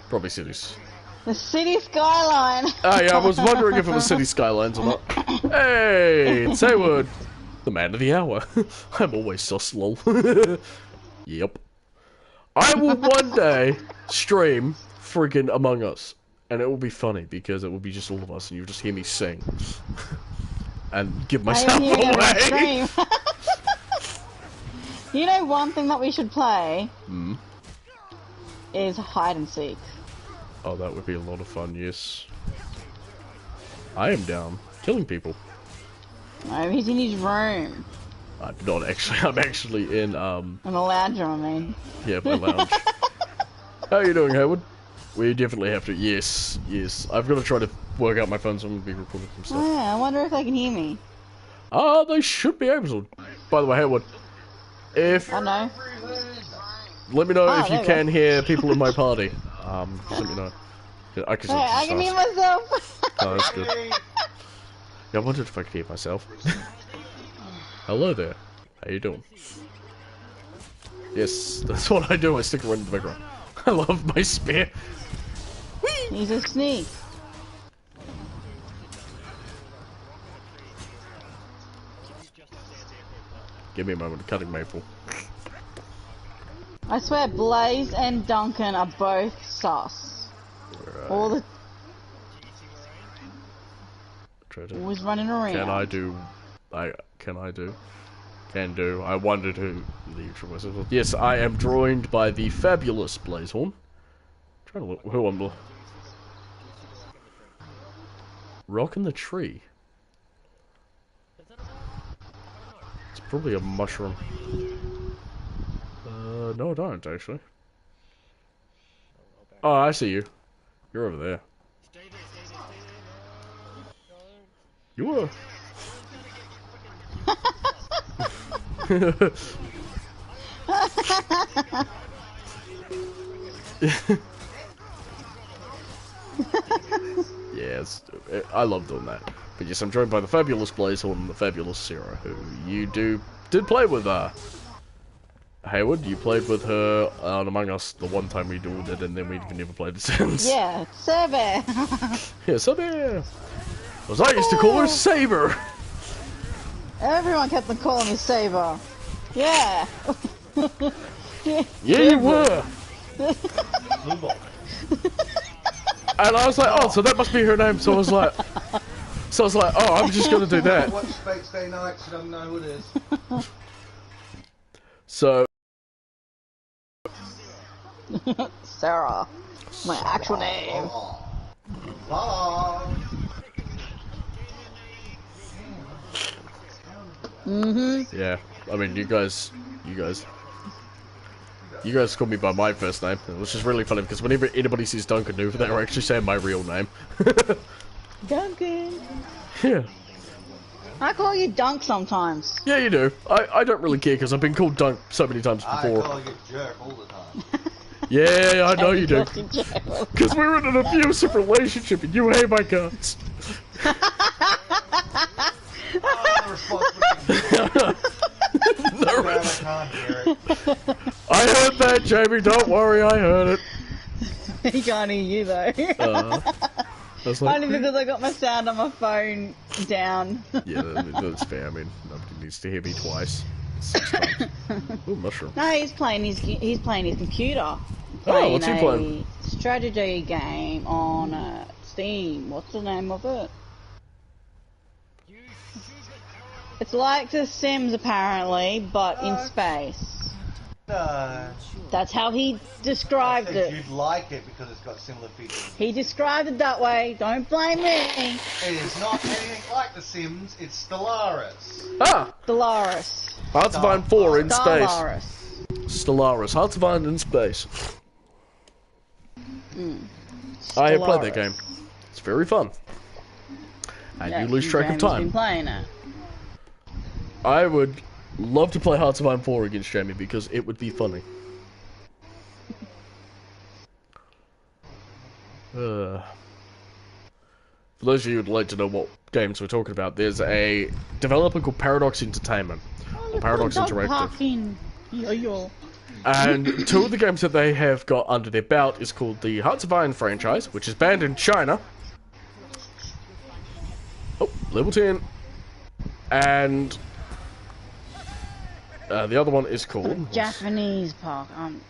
Probably cities. The city skyline. Oh yeah, I was wondering if it was city skylines or not. Hey, it's Hayward, the man of the hour. I'm always sus, lol. Yep. I will one day stream freaking Among Us, and it will be funny because it will be just all of us, and you'll just hear me sing and give myself I am hearing away. a stream. You know, one thing that we should play is hide and seek. Oh, that would be a lot of fun. Yes, I am down. Killing people. No, he's in his room. I'm not actually. I'm actually in In the lounge, I mean. yeah, my lounge. How are you doing, Hayward? We definitely have to. Yes, yes. I've got to try to work out my phone, so I'm going to be recording some stuff. Oh, yeah, I wonder if they can hear me. They should be able to. By the way, Hayward, if I know. let me know if you there we can go. hear people in my party. Just let me know. Yeah, I can. Hey, I can hear myself. Oh, that's good. Yeah, I wondered if I could hear myself. Hello there. How you doing? Yes, that's what I do. I stick around in the background. I love my spear. He's a sneak. Give me a moment. Cutting maple. I swear, Blaze and Duncan are both sus. Right. All the Try to- always running around. Can I do? Can do. I wondered who the intro was. Yes, I am joined by the fabulous Blazehorn. Trying to look who I'm. Rock in the tree. It's probably a mushroom. No, I don't actually. Oh, I see you. You're over there. Stay there, stay there, stay there. You were. Yes, I love doing that. But yes, I'm joined by the fabulous Blazehorn and the fabulous Sarah, who you did play with Hayward, you played with her on Among Us the one time we dueled it, and then we've never played it since. Yeah, Saber. Yeah, Saber. As I used to call her Saber. Everyone kept on calling me Saber. Yeah. Yeah, you were. And I was like, oh, so that must be her name. So I was like, oh, I'm just gonna do that. Watch Space Day Nights, you don't know who it is. So. Sarah. My actual name. Bye. Yeah, I mean, you guys call me by my first name, which is really funny because whenever anybody sees Duncannuva, they're actually saying my real name. Duncan. Yeah. I call you Dunk sometimes. Yeah, you do. I don't really care because I've been called Dunk so many times before. I call you Jerk all the time. Yeah, I know you do. Because we're in an abusive relationship and you hate my guts. I can't hear it. I heard that, Jamie. Don't worry, I heard it. He can't hear you though. That's like, Only because I got my sound on my phone down. yeah, that's fair. I mean, nobody needs to hear me twice. 6 times. Ooh, mushroom. No, he's playing his computer. Oh, what's he playing? A strategy game on Steam. What's the name of it? It's like The Sims apparently, but in space. No. That's how he described it. You'd like it because it's got similar features. He described it that way. Don't blame me. It is not anything like The Sims, it's Stellaris. Ah! Stellaris. Hearts of Iron 4 in space. Stellaris. Stellaris. Hearts of Iron in space. I have played that game. It's very fun. And Yeah, you lose track of Jamie's time. been playing it. I would love to play Hearts of Iron 4 against Jamie because it would be funny. For those of you who'd like to know what games we're talking about, there's a developer called Paradox Entertainment. Or Paradox Interactive. And 2 of the games that they have got under their belt is called the Hearts of Iron franchise, which is banned in China. Oh, level 10. And the other one is called... Japanese parking.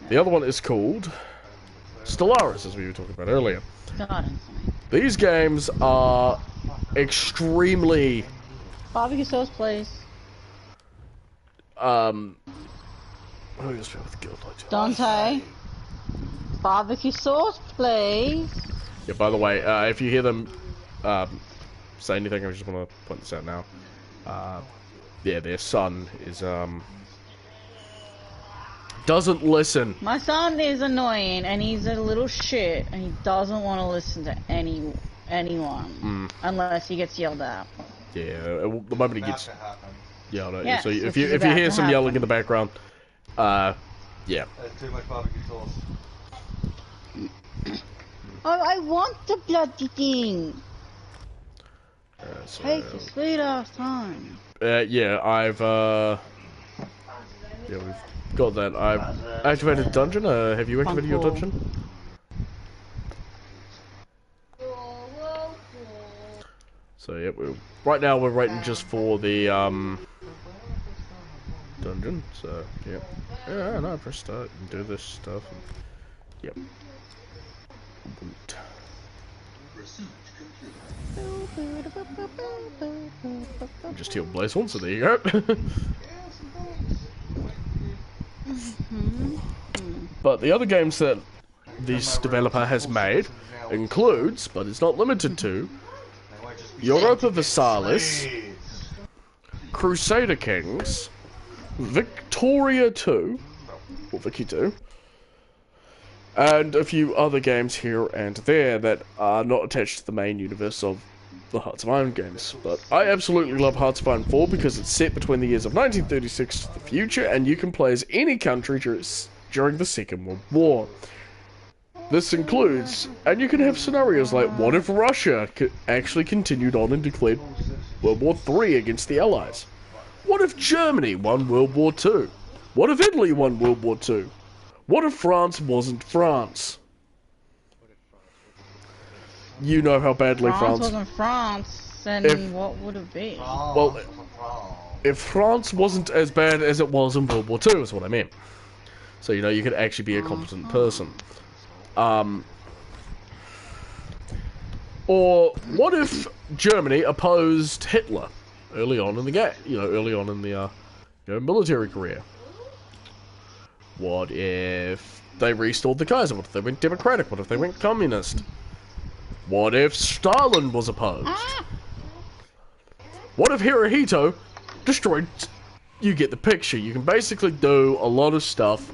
The other one is called Stellaris, as we were talking about earlier. These games are extremely... Barbecue sauce, please. Who is with guild like Dante. Barbecue sauce, please. Yeah, by the way, if you hear them say anything, I just want to point this out now. Yeah, their son is, doesn't listen. My son is annoying, and he's a little shit, and he doesn't want to listen to anyone. Unless he gets yelled at. Yeah, the moment he gets yelled at. Yes, So if this you is about hear to some yelling happen. in the background, yeah. There's too much barbecue sauce. Oh, I want the bloody thing. So, Take your sweet ass time. yeah, I've yeah, we've got that. I've activated the dungeon. Have you activated your dungeon? So yeah, right now we're waiting just for the dungeon. So yeah, no, press start and do this stuff. And, yep. Just healed Blazehorn, so there you go. But the other games that this developer has made includes, but it's not limited to, Europa Versalis, Crusader Kings, Victoria 2, or Vicky 2, and a few other games here and there that are not attached to the main universe of the Hearts of Iron games. But I absolutely love Hearts of Iron 4 because it's set between the years of 1936 to the future, and you can play as any country during the Second World War. This includes, and you can have scenarios like, what if Russia actually continued on and declared World War III against the Allies? What if Germany won World War II? What if Italy won World War II? What if France wasn't France? You know how badly France wasn't France, then what would it be? Well, if France wasn't as bad as it was in World War II, is what I meant. So, you know, you could actually be a competent person. Or what if Germany opposed Hitler early on in the game? You know, early on in the military career. What if they restored the Kaiser? What if they went democratic? What if they went communist? What if Stalin was opposed? What if Hirohito destroyed... You get the picture. You can basically do a lot of stuff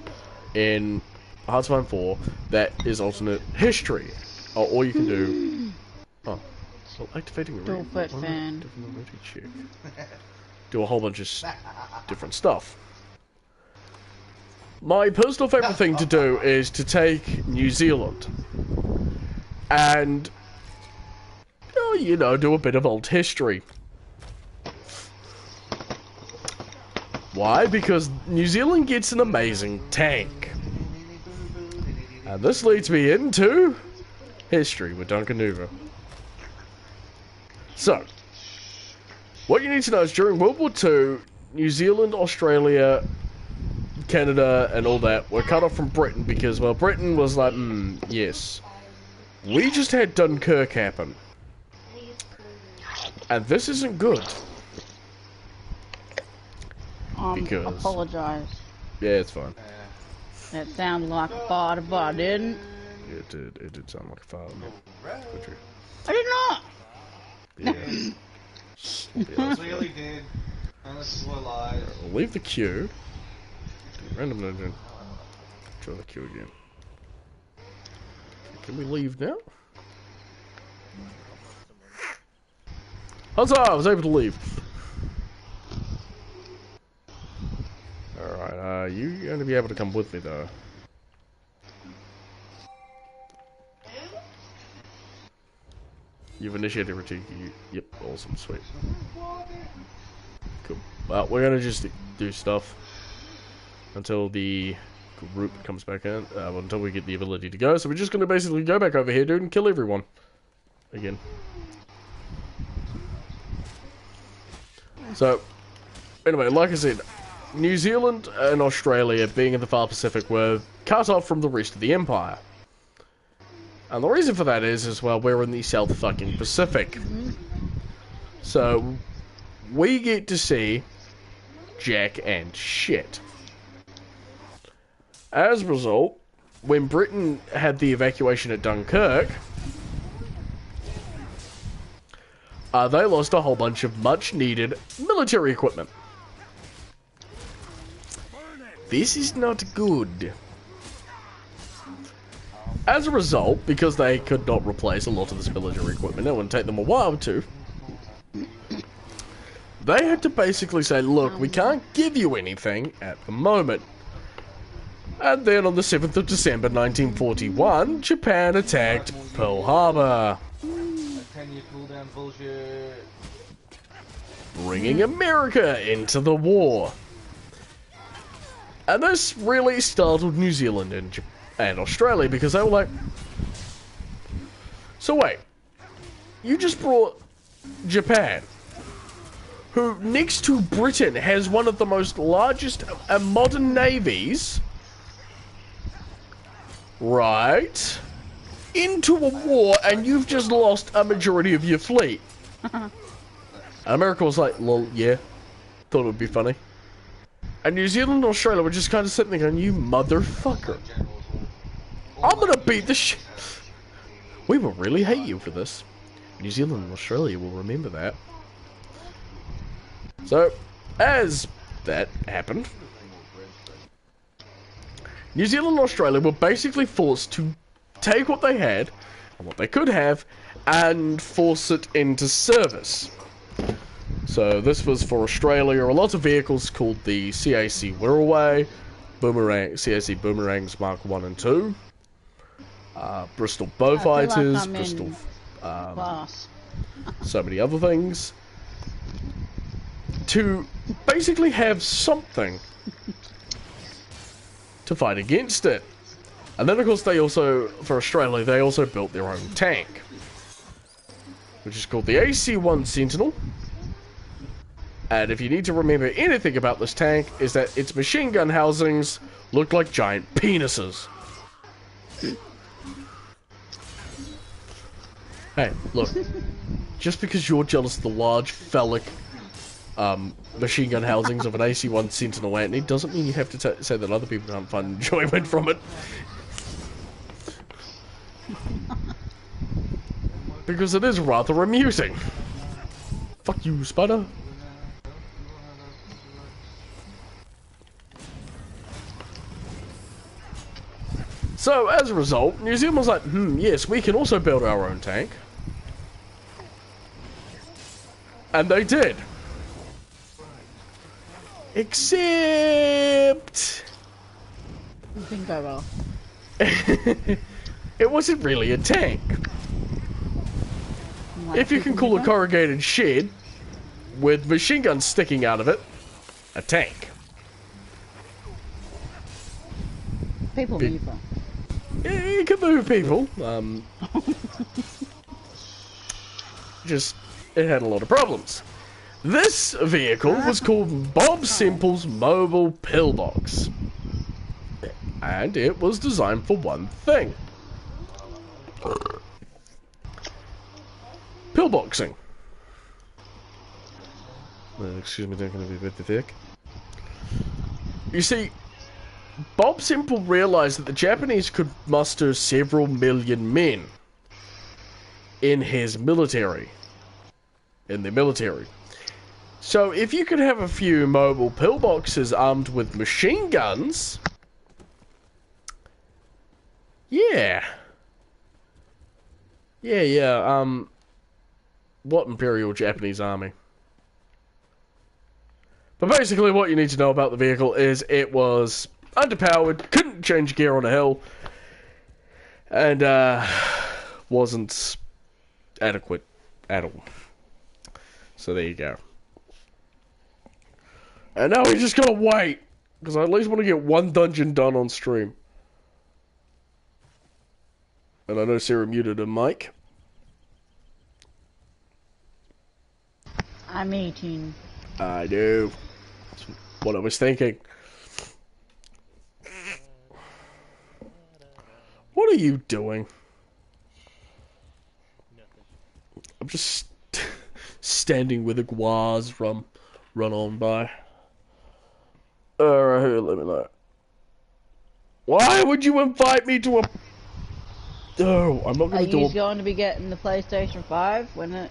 in Hearts of Iron 4 that is alternate history. Or you can do... Oh. Well, activating a fan. check. Do a whole bunch of different stuff. My personal favourite thing to do is to take New Zealand and, you know, do a bit of old history. Why? Because New Zealand gets an amazing tank. And this leads me into history with Duncannuva. So, what you need to know is during World War II, New Zealand, Australia, Canada, and all that were cut off from Britain because, well, Britain was like, yes. We just had Dunkirk happen. And this isn't good. Because... apologize. Yeah, it's fine. That sounded like a fart, but I didn't. Yeah, it did sound like a fart. I did not! Yeah. Really did. And this is what lies. We'll leave the queue. Random dungeon. Try the queue again. Can we leave now? Huzzah! I was able to leave. Alright, you're going to be able to come with me though. You've initiated a retreat. Yep, awesome, sweet. Cool. Well, we're gonna just do stuff until the group comes back in, until we get the ability to go. So we're just gonna basically go back over here, dude, and kill everyone. Again. So, anyway, like I said, New Zealand and Australia, being in the far Pacific, were cut off from the rest of the Empire. And the reason for that is, well, we're in the South fucking Pacific. So, we get to see jack and shit. As a result, when Britain had the evacuation at Dunkirk, they lost a whole bunch of much-needed military equipment. This is not good. As a result, because they could not replace a lot of this military equipment, it would take them a while to, they had to basically say, look, we can't give you anything at the moment. And then on the 7th of December 1941, Japan attacked Pearl Harbor, bringing America into the war. And this really startled New Zealand and Australia, because they were like, so wait, you just brought Japan, who next to Britain has one of the most largest modern navies, right, into a war, and you've just lost a majority of your fleet. And America was like, lol, yeah, thought it would be funny. And New Zealand and Australia were just kind of sitting there going, you motherfucker, I'm gonna beat the shit. We will really hate you for this. New Zealand and Australia will remember that. So, as that happened, New Zealand and Australia were basically forced to take what they had, and what they could have, and force it into service. So this was for Australia, a lot of vehicles called the CAC Wirraway, CAC Boomerangs Mark 1 and 2, Bristol Beaufighters, Bristol, so many other things. to basically have something to fight against it. And then of course they also, for Australia, they also built their own tank, which is called the AC-1 Sentinel. And if you need to remember anything about this tank, is that its machine gun housings look like giant penises. Hey, look, just because you're jealous of the large phallic machine gun housings of an AC-1 Sentinel Anthony doesn't mean you have to say that other people can't find enjoyment from it. Because it is rather amusing. Fuck you, spider. So, as a result, New Zealand was like, yes, we can also build our own tank. And they did. Except... Didn't go well. It wasn't really a tank. Like If you can call a corrugated shed with machine guns sticking out of it a tank. People mover. You can move people. Just, it had a lot of problems. This vehicle was called Bob Semple's Mobile Pillbox. And it was designed for one thing. Pillboxing. Excuse me, they're going to be a bit thick. You see, Bob Semple realized that the Japanese could muster several million men in his military. In their military. So if you could have a few mobile pillboxes armed with machine guns... Yeah. What Imperial Japanese Army? But basically what you need to know about the vehicle is it was underpowered, couldn't change gear on a hill, and wasn't adequate at all. So there you go. And now we just gotta wait, because I at least want to get one dungeon done on stream. And I know Sarah muted her mic. I'm eating. I do. That's what I was thinking. What are you doing? I'm just standing with a guaz run on by. Alright, let me know. Why would you invite me to a... Oh, I'm not going to do Are you going to be getting the PlayStation 5 when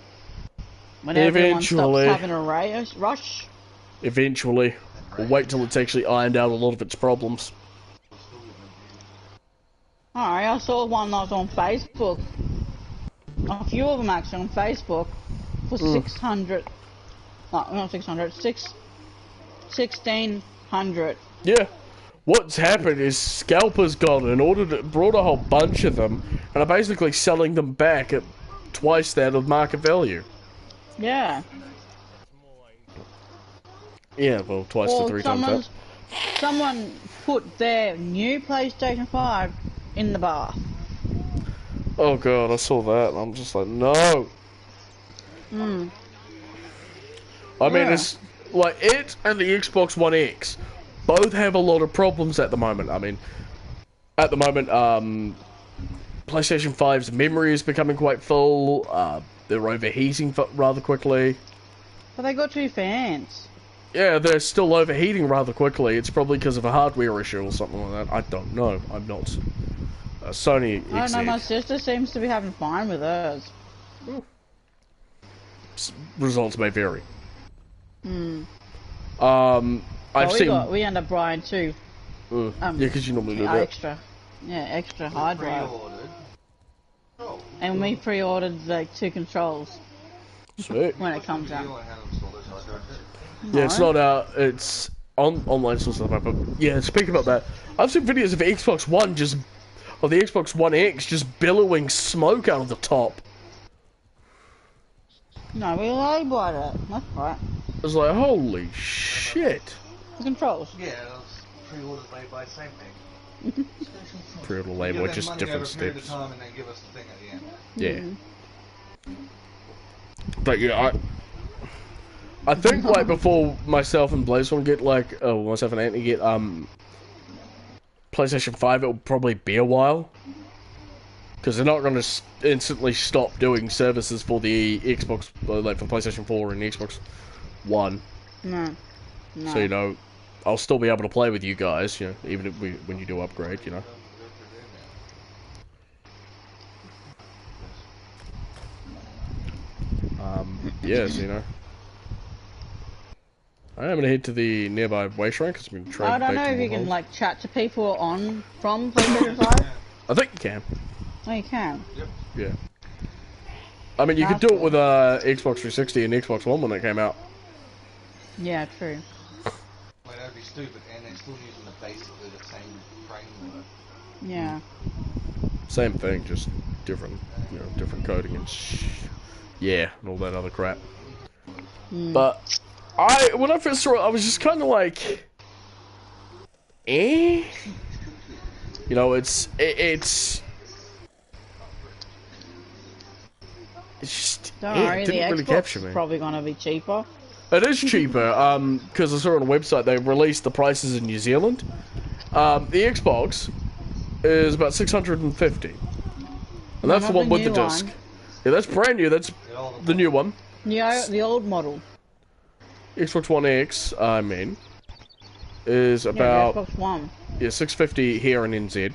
everyone stops having a rush? Eventually. We'll wait till it's actually ironed out a lot of its problems. Alright, I saw one that was on Facebook. A few of them actually on Facebook for 600. Not 600, 1600. Yeah. What's happened is scalpers brought a whole bunch of them and are basically selling them back at twice that of market value. Yeah. Yeah, well, twice to three times that. Someone put their new PlayStation 5 in the bath. Oh god, I saw that and I'm just like, no. I mean, it's like it and the Xbox One X both have a lot of problems at the moment. I mean, at the moment, PlayStation 5's memory is becoming quite full. They're overheating rather quickly. But they got 2 fans. Yeah, they're still overheating rather quickly. It's probably because of a hardware issue or something like that. I don't know. I'm not a Sony exec. I don't know, my sister seems to be having fine with hers. Results may vary. We end up buying 2. Yeah, because you normally do that. Extra hard drive. And we pre-ordered like 2 controls. Sweet. When it comes out. Yeah, it's not out. It's on online source stuff. But yeah, speaking about that, I've seen videos of the Xbox One X just billowing smoke out of the top. No, we labelled it. That's right. I was like, holy shit. The controls. Yeah, those pre-orders made by the same thing. Pre-order Give label, them just money different over a period of steps. time and then give us the thing at the end. Yeah. But yeah, I think like before myself and Blaze get like, myself and Anthony get PlayStation 5, it'll probably be a while. Because they're not going to instantly stop doing services for the Xbox, like for PlayStation 4 and Xbox One. No. So, you know, I'll still be able to play with you guys, you know, even if when you do upgrade, you know. Yes, you know. I am going to head to the nearby wasteland because I'm going to try. I don't know if you can like chat to people on from PlayStation 5. I think you can. Oh, you can. Yeah. I mean, you could do it with Xbox 360 and Xbox One when it came out. Yeah, true. Well, that'd be stupid, and they're still using basically the same framework. Yeah. Same thing, just different, you know, different coding and yeah, and all that other crap. But when I first saw it, I was just kind of like, eh? You know, it's just, Don't it worry, the didn't really Xbox capture is me. probably gonna be cheaper. It is cheaper, because I saw on a website they released the prices in New Zealand. The Xbox is about 650, and that's the one with the disc. Yeah, that's brand new. That's the new one. The old model. Xbox One X, I mean, is Yeah, about the Xbox One. 650 here in NZ.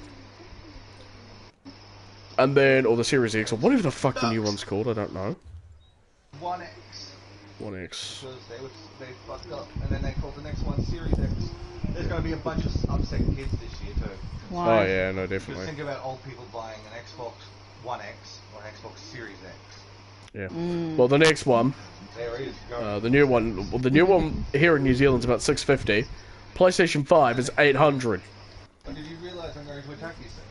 And then, or the Series X, or whatever the fuck the new one's called, I don't know. 1X. 1X. Because they fucked up, and then they called the next one Series X. There's going to be a bunch of upset kids this year too. Why? Oh yeah, no, Just definitely. think about old people buying an Xbox One X or an Xbox Series X. Yeah. Well, the next one, There it is. Go. the new one here in New Zealand's about 650. PlayStation 5 is 800. But did you realise I'm going to attack you soon?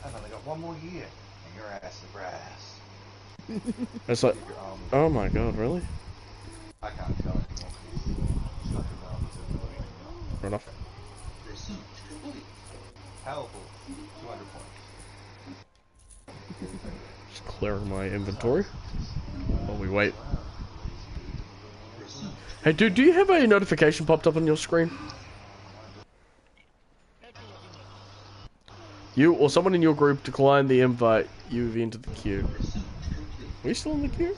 I've only got one more year, and your ass is brass. It's like, Your arm, oh my god, really? I can't tell anymore. It's not your arm, it's annoying anymore. Fair enough. Powerful. 200 points. Just clearing my inventory while we wait. Hey, dude, do you have a notification popped up on your screen? You or someone in your group declined the invite. You've entered the queue. Are you still in the queue?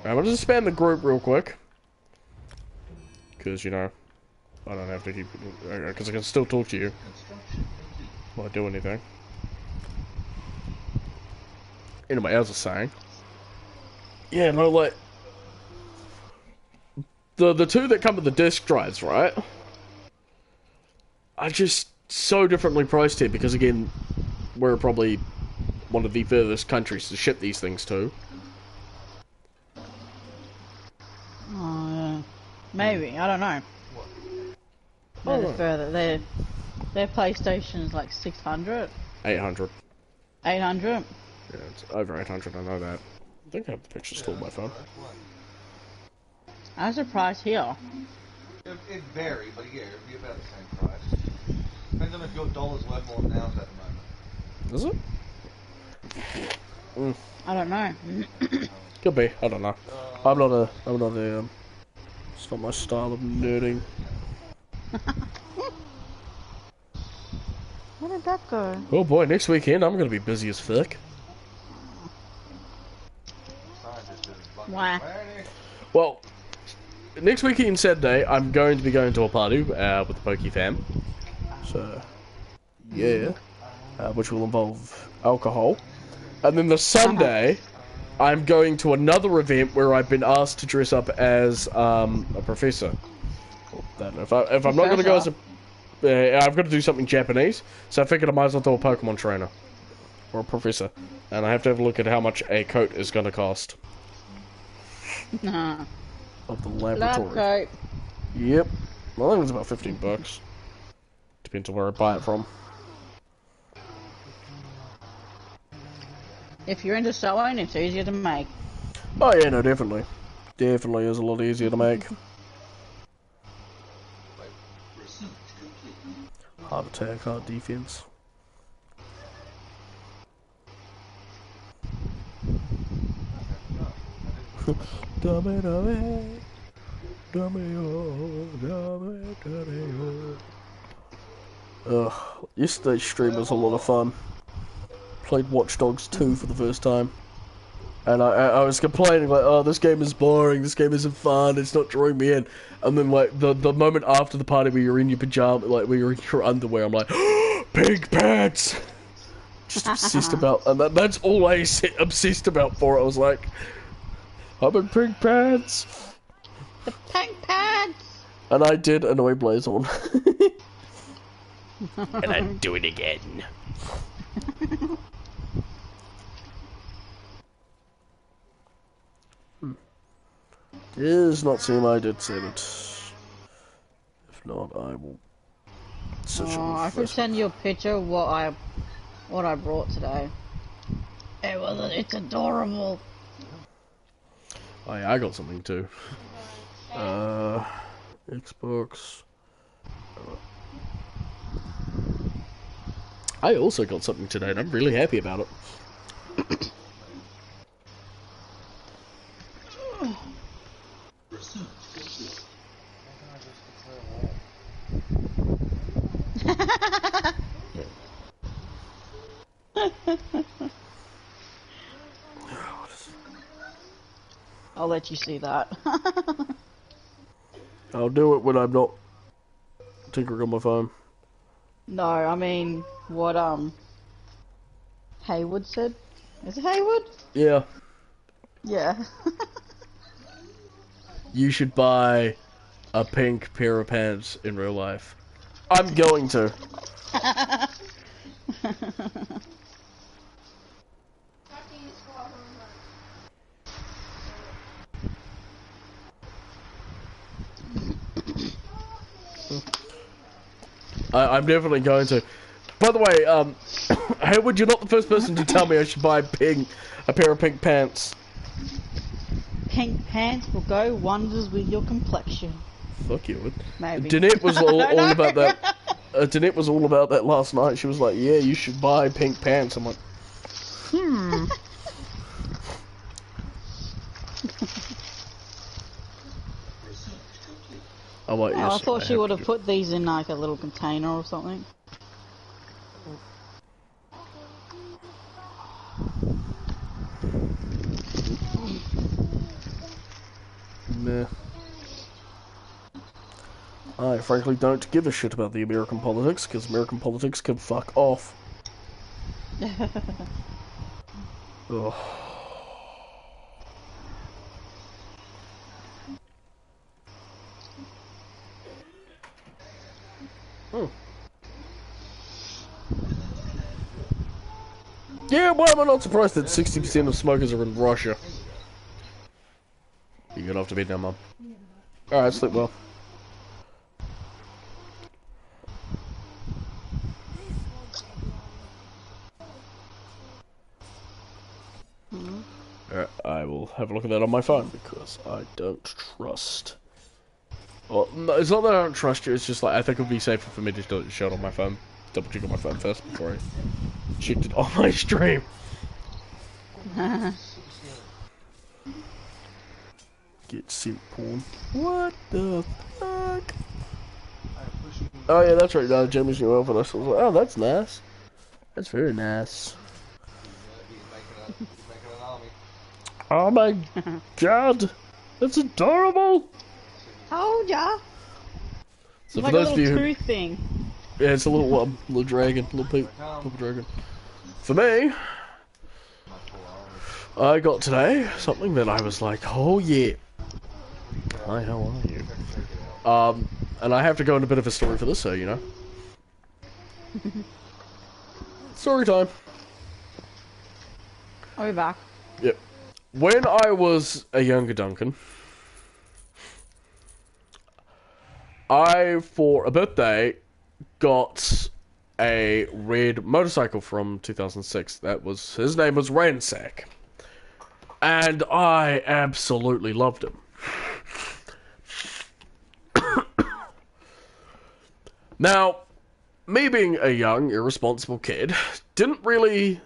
I'm gonna just spam the group real quick. Because, you know, I don't have to keep... Because I can still talk to you while I do anything. Anyway, as I was saying... Yeah, no, like... The two that come with the disc drives, right? Are just so differently priced here because, again, we're probably one of the furthest countries to ship these things to. Oh, yeah. Maybe, I don't know. Oh, They're further. Their PlayStation's like 600. 800. 800? Yeah, it's over 800, I know that. I think I have the picture still on my phone. How's the price here? It varies, but yeah, it'd be about the same price. Depends on if your dollar's worth more than ours at the moment. Is it? I don't know. Could be, I don't know. I'm not a, it's not my style of nerding. Where did that go? Oh boy, next weekend I'm gonna be busy as fuck. Why? Well, next weekend Saturday I'm going to be going to a party with the Pokey fam. So, yeah, which will involve alcohol. And then the Sunday, I'm going to another event where I've been asked to dress up as a professor. If I'm not going to go as a... I've got to do something Japanese, so I figured I might as well do a Pokemon trainer. Or a professor. And I have to have a look at how much a coat is going to cost. Nah. Of the laboratory. Lab coat. Yep. Well, I think it's about 15 bucks. Depends on where I buy it from. If you're into sewing, it's easier to make. Oh yeah, no, definitely. Definitely is a lot easier to make. Hard attack, hard defense. Dummy, dummy. Dummy, oh, dummy, dummy, oh. Ugh, yesterday's stream was a lot of fun. Played Watch Dogs 2 for the first time. And I was complaining like, oh, this game is boring, this game isn't fun, it's not drawing me in. And then like the moment after the party where you're in your pajama, like where you're in your underwear, I'm like, oh, pink pants! Just obsessed about, and that's all I obsessed about for it. I was like, I'm in pink pants! The pink pants! And I did annoy Blazon. And I'd do it again. Does not seem I did save it. If not, I will search it. I could send you a picture of what I brought today. It's adorable. Oh yeah, I got something too. Xbox. I also got something today, and I'm really happy about it. I'll let you see that. I'll do it when I'm not tinkering on my phone. No, I mean what Haywood said. Is it Haywood? Yeah. Yeah. You should buy a pink pair of pants in real life. I'm going to. I'm definitely going to. By the way, Haywood, you're not the first person to tell me I should buy a pair of pink pants. Pink pants will go wonders with your complexion. Fuck you, Wood. Maybe. Danette was all about that. Danette was all about that last night. She was like, "Yeah, you should buy pink pants." I'm like, I'm like, yes, I thought she would have to. put these in like a little container or something. Meh. I frankly don't give a shit about the American politics, because American politics can fuck off. Ugh. Yeah, why am I not surprised that 60% of smokers are in Russia? You get off to bed now, Mum. Alright, sleep well. Alright, I will have a look at that on my phone, because I don't trust... Well, no, it's not that I don't trust you, it's just like, I think it would be safer for me to show it on my phone. Double check on my phone first before I checked it on my stream. Get simp porn. What the fuck? Oh yeah, that's right, Jimmy's new outfit. I was like, oh, that's nice. That's very nice. Oh my god! That's adorable! Told ya! So Like for a those of little you who... tooth thing. Yeah, it's a little dragon, little pink dragon. For me, I got today something that I was like, oh yeah. Hi, how are you? And I have to go into a bit of a story for this, so you know. Story time. I'll be back. Yep. When I was a younger Duncan, I, for a birthday, got a red motorcycle from 2006. His name was Ransack. And I absolutely loved him. Now, me being a young, irresponsible kid, didn't really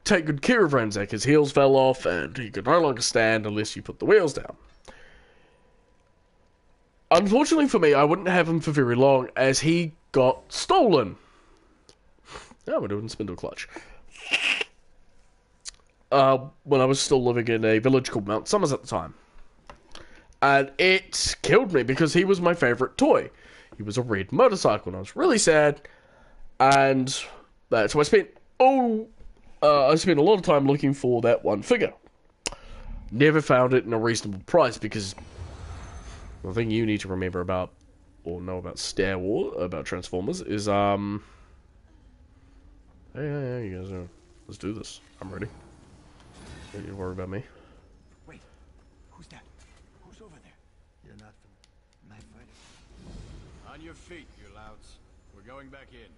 take good care of Ransack. His heels fell off, and he could no longer stand unless you put the wheels down. Unfortunately for me, I wouldn't have him for very long, as he got stolen. Oh, we're doing spindle clutch. When I was still living in a village called Mount Summers at the time. And it killed me because he was my favourite toy. He was a red motorcycle, and I was really sad. And so I spent a lot of time looking for that one figure. Never found it in a reasonable price, because the thing you need to remember about, or know about Star Wars, about Transformers, is, hey, you guys, let's do this. I'm ready. Don't you worry about me. Wait, who's that? Who's over there? You're not my fighter. On your feet, you louts. We're going back in.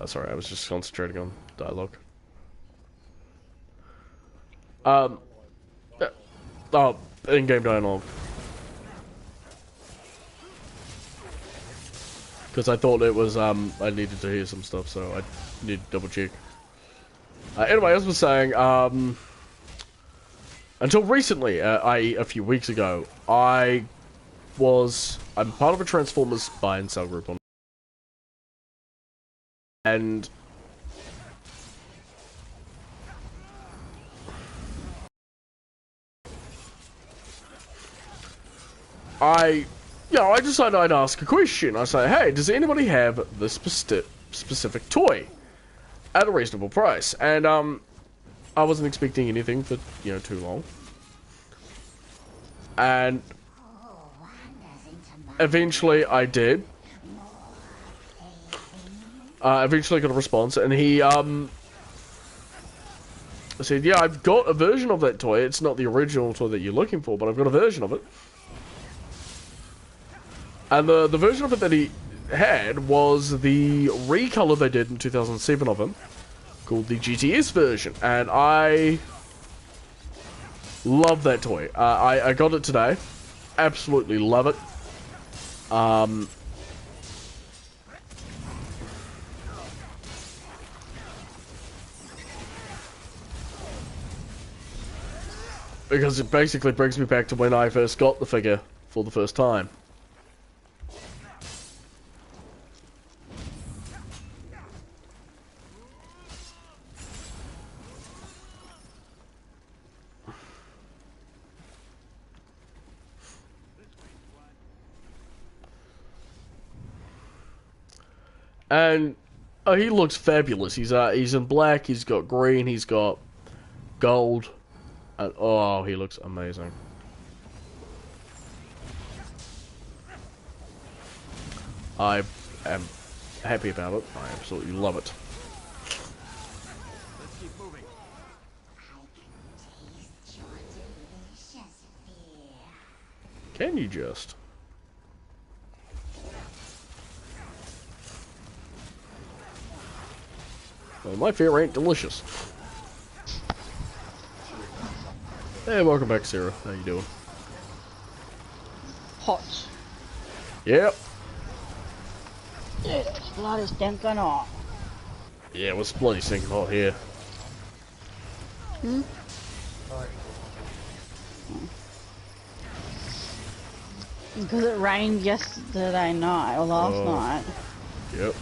Sorry, I was just concentrating on dialogue. In-game dialogue. Because I thought it was, I needed to hear some stuff, so I need to double check. Anyway, as I was saying, until recently, a few weeks ago, I'm part of a Transformers buy and sell group on. And I decided I'd ask a question. I say, hey, does anybody have this specific toy at a reasonable price? And I wasn't expecting anything for too long. And eventually I did. Eventually got a response, and he said, yeah, I've got a version of that toy. It's not the original toy that you're looking for, but I've got a version of it. And the version of it that he had was the recolor they did in 2007 of him, called the GTS version. And I love that toy. I got it today. Absolutely love it. Because it basically brings me back to when I first got the figure for the first time. And he looks fabulous. He's in black, he's got green, he's got gold. And, oh, he looks amazing. I am happy about it. I absolutely love it. Let's keep moving. Can you just? Well, my fear ain't delicious. Hey, welcome back, Sarah. How you doing? Hot. Yep. Yeah, it's bloody stinking hot. Yeah, it was bloody stinking hot here. Hmm? Because it rained yesterday night, or last night. Yep.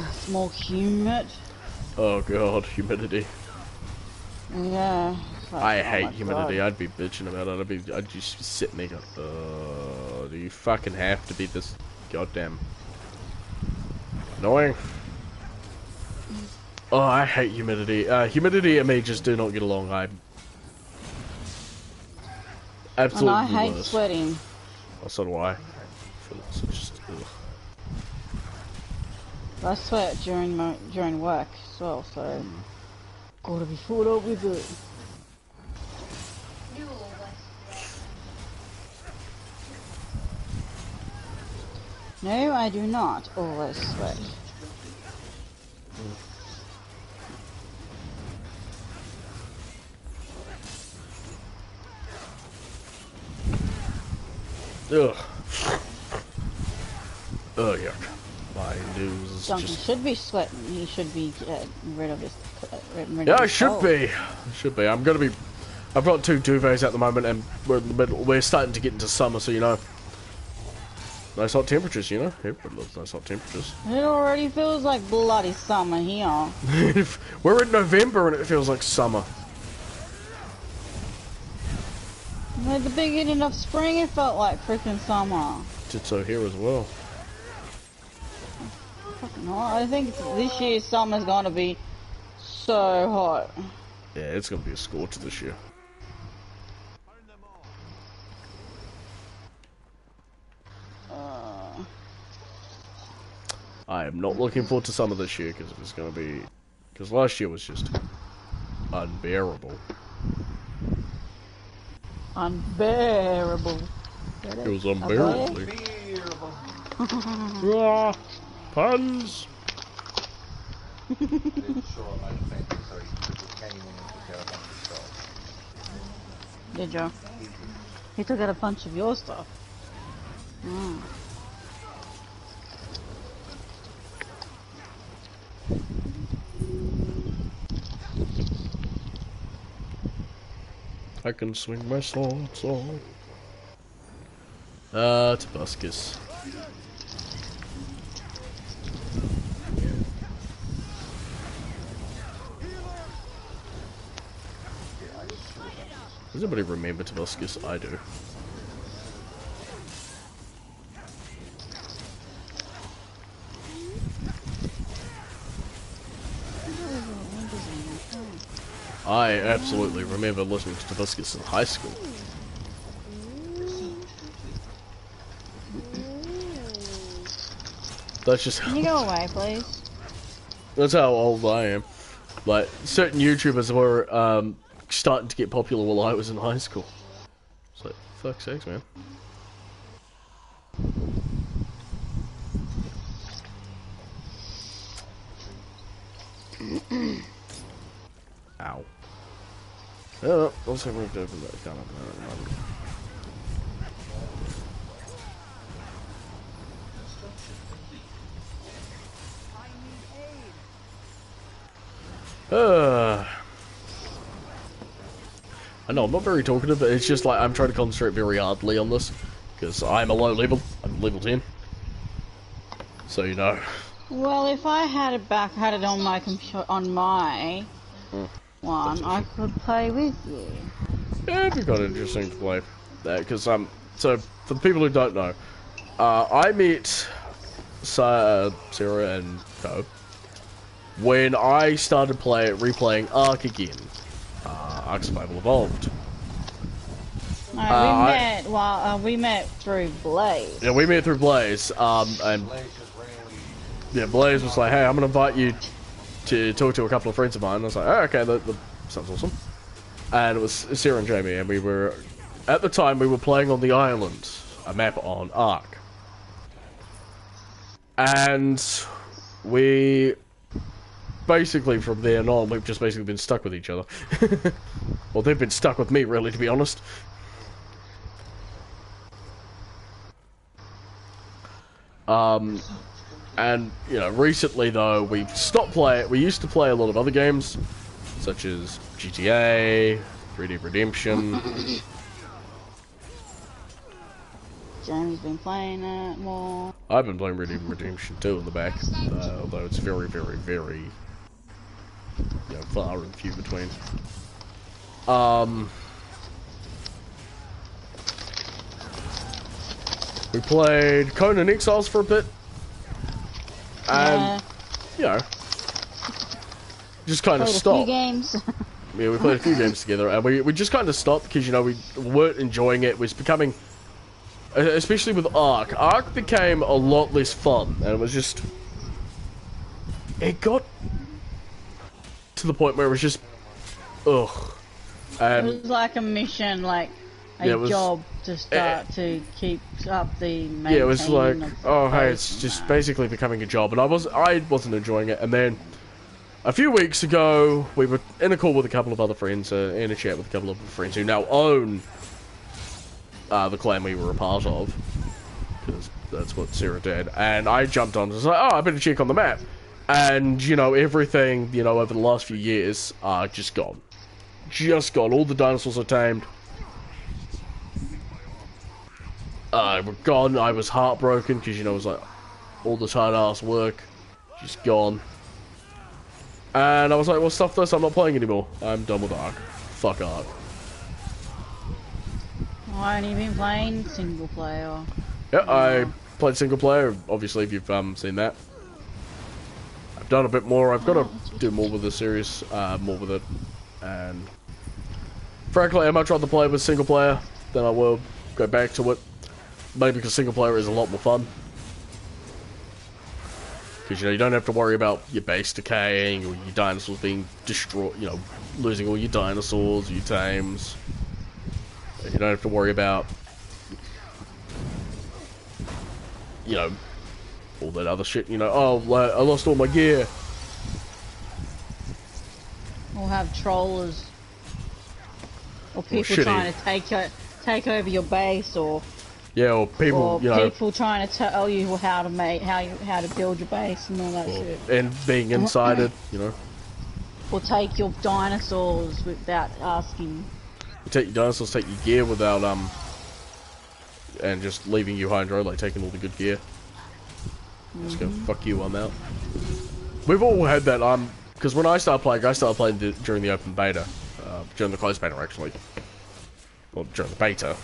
It's more humid. Oh god, humidity. Yeah. Like, I hate my humidity. God. I'd be bitching about it. I'd just be sitting there going, do you fucking have to be this goddamn annoying? Oh, I hate humidity. Humidity and me just do not get along. I absolutely. And I hate worse. sweating. Oh, so do I. It's just, ugh. I sweat during work as well, so Gotta be filled up with it. No, I do not always sweat. Ugh. Oh, yuck. My news is Duncan just... should be sweating. He should be rid of his. Yeah, I should be. Should be. I'm gonna be... I've got 2 duvets at the moment, and we're in the middle. We're starting to get into summer, so you know. Nice hot temperatures, you know. Everybody loves nice hot temperatures. It already feels like bloody summer here. We're in November, and it feels like summer. At the beginning of spring, it felt like freaking summer. Did so here as well. No, I think this year's summer's gonna be so hot. Yeah, it's gonna be a scorcher this year. I am not looking forward to summer this year because it's gonna be... Because last year was just unbearable. Unbearable. It was unbearably. Ah, puns. Did you? He took out a bunch of your stuff. Mm. I can swing my sword. Tobuscus. Does anybody remember Tobuscus? I do. I absolutely remember listening to Tobuscus in high school. That's just Can you go away, please? That's how old I am. Like, certain YouTubers were starting to get popular while I was in high school. It's like, fuck's sakes, man. Ow. Oh, let's have to open that gun up there. I know I'm not very talkative, but it's just like I'm trying to concentrate very hardly on this because I'm a low level. I'm level 10, so you know. Well, if I had it on my computer, on my one, I could play with you. Yeah, it'd be kind of interesting to play that because so for the people who don't know, I met Sarah and Co when I started replaying Ark again. Ark Survival Evolved. No, we met through Blaze. Yeah, we met through Blaze. And yeah, Blaze was like, "Hey, I'm gonna invite you to talk to a couple of friends of mine." And I was like, "Oh, okay, that sounds awesome." And it was Sarah and Jamie, and we were at the time we were playing on the island, a map on Ark, and we. Basically, from then on, we've just basically been stuck with each other. Well, they've been stuck with me, really, to be honest. And, you know, recently, though, we've stopped playing. We used to play a lot of other games, such as GTA, 3D Redemption. Jamie's been playing it more. I've been playing 3D Redemption, too, in the back, although it's very, very, very... you know, far and few between. We played Conan Exiles for a bit, and you know, just kind of stopped. A few games. Yeah, we played a few games together, and we just kind of stopped because you know we weren't enjoying it. It was becoming, especially with Ark. Ark became a lot less fun, and it was just, it got to the point where it was just ugh. It was like a mission, like a yeah, it was, job to start to keep up the yeah, it was like, maintaining of oh hey, base it's and just that. basically becoming a job, and I wasn't enjoying it. And then a few weeks ago, we were in a call with a couple of other friends, in a chat with a couple of friends who now own the clan we were a part of, because that's what Sarah did. And I jumped on and was like, oh, I better check on the map. And, you know, everything, you know, over the last few years, just gone. Just gone. All the dinosaurs are tamed. Were gone. I was heartbroken, because, you know, it was like, all this hard-ass work, just gone. And I was like, well, stuff this, I'm not playing anymore. I'm done with Ark. Fuck Ark. Why haven't you been playing single player? Yeah, I played single player, obviously, if you've seen that. I've done a bit more. I've got to do more with the series, more with it. And frankly, I'd much rather play with single player than I will go back to it. Maybe because single player is a lot more fun. Because, you know, you don't have to worry about your base decaying or your dinosaurs being destroyed, you know, losing all your dinosaurs, your tames. You don't have to worry about, you know, all that other shit, you know, oh, I lost all my gear. Or have trollers. Or people shitty. trying to take over your base, or Yeah, or people, or you know, people trying to tell you how to how to build your base and all that shit. and being insided, you know. Or take your dinosaurs without asking. You take your dinosaurs, take your gear without, and just leaving you high and dry, like taking all the good gear. Just go, fuck you, I'm out. We've all had that, because when I started playing during the open beta, during the closed beta, actually. Well, during the beta.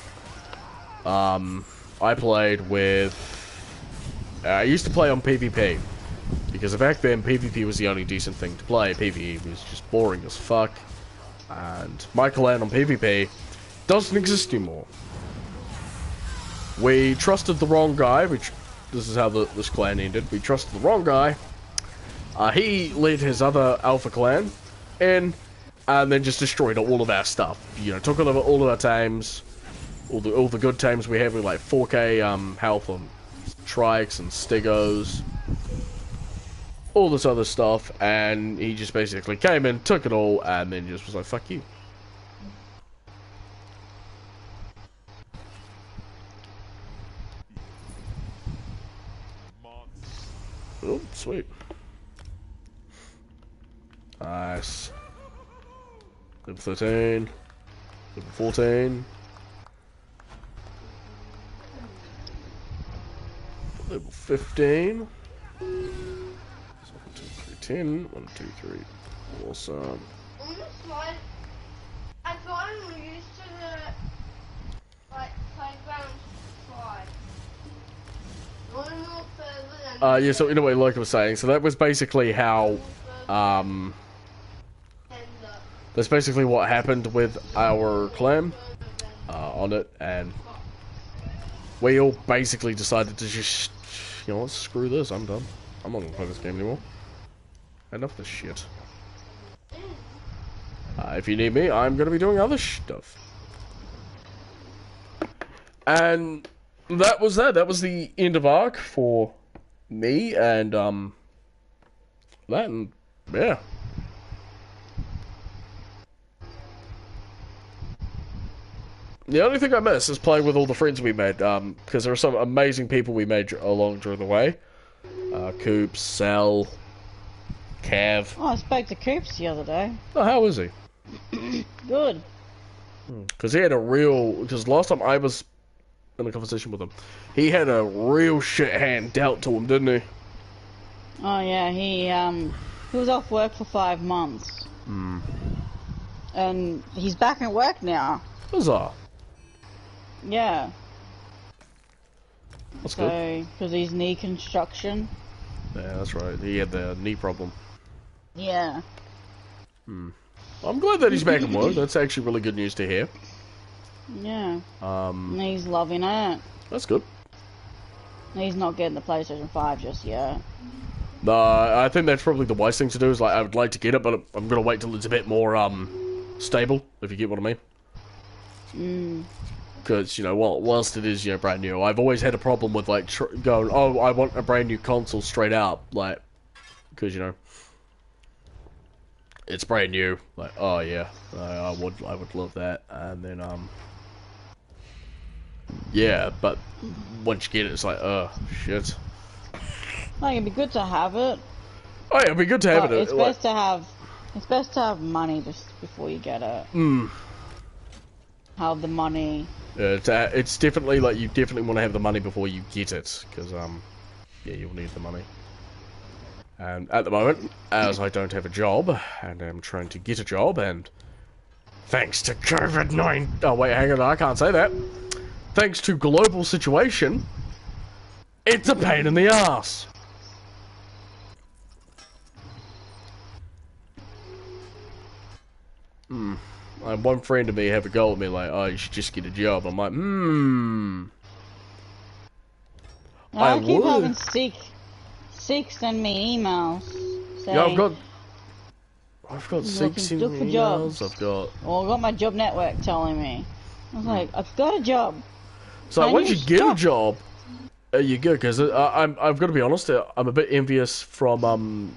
I played with, I used to play on PvP, because back then PvP was the only decent thing to play. PvE was just boring as fuck. And my clan on PvP doesn't exist anymore. We trusted the wrong guy, which this is how this clan ended. We trusted the wrong guy. He led his other alpha clan in, and then just destroyed all of our stuff. You know, took all of our tames, all the good tames we had with like 4K health on trikes and stegos, all this other stuff, and he just basically came in, took it all, and then just was like, fuck you. Oh, sweet. Nice. Level 13. Level 14. Level 15. 10. 1, 2, 3. Awesome. On the slide, I thought I'm used to the playground slide. Yeah, so in a way, like I was saying, so that was basically how, that's basically what happened with our clan, on it, and we all basically decided to just, you know what, screw this, I'm done. I'm not gonna play this game anymore. Enough of this shit. If you need me, I'm gonna be doing other stuff. And that was that. That was the end of Ark for me, and that, and yeah. The only thing I miss is playing with all the friends we made, because there are some amazing people we made along during the way. Coops, Sal, Cav. Oh, I spoke to Coops the other day. Oh, how is he? Good. Because he had a real, because last time I was in a conversation with him, he had a real shit hand dealt to him, didn't he? Oh yeah, he was off work for 5 months. And he's back at work now. Huzzah. Yeah. That's good. So, because he's knee construction. Yeah, that's right. He had the knee problem. Yeah. I'm glad that he's back at work. That's actually really good news to hear. Yeah. And he's loving it. That's good. He's not getting the PlayStation 5 just yet. I think that's probably the wise thing to do. Is like, I would like to get it, but I'm gonna wait till it's a bit more stable, if you get what I mean. Because, you know, whilst it is, you know, brand new, I've always had a problem with, like, going, oh, I want a brand new console straight out, like, because, you know, it's brand new, like, oh, yeah, I would love that, and then, yeah, but once you get it, it's like, oh, shit. Like, it'd be good to have it. Oh, yeah, it'd be good to have it. It's best to have money just before you get it. Have the money. It's definitely, like, you definitely want to have the money before you get it, because, yeah, you'll need the money. And at the moment, as I don't have a job, and I'm trying to get a job, and thanks to COVID-19... Oh, wait, hang on, I can't say that. Thanks to global situation, it's a pain in the ass. And one friend of me have a go at me like, oh, you should just get a job. I'm like, I keep having Seek send me emails saying, yeah, I've got Seek sending me emails. I've got my job network telling me. I was like, I've got a job. So once you get a job, you're good. Because I've got to be honest, I'm a bit envious from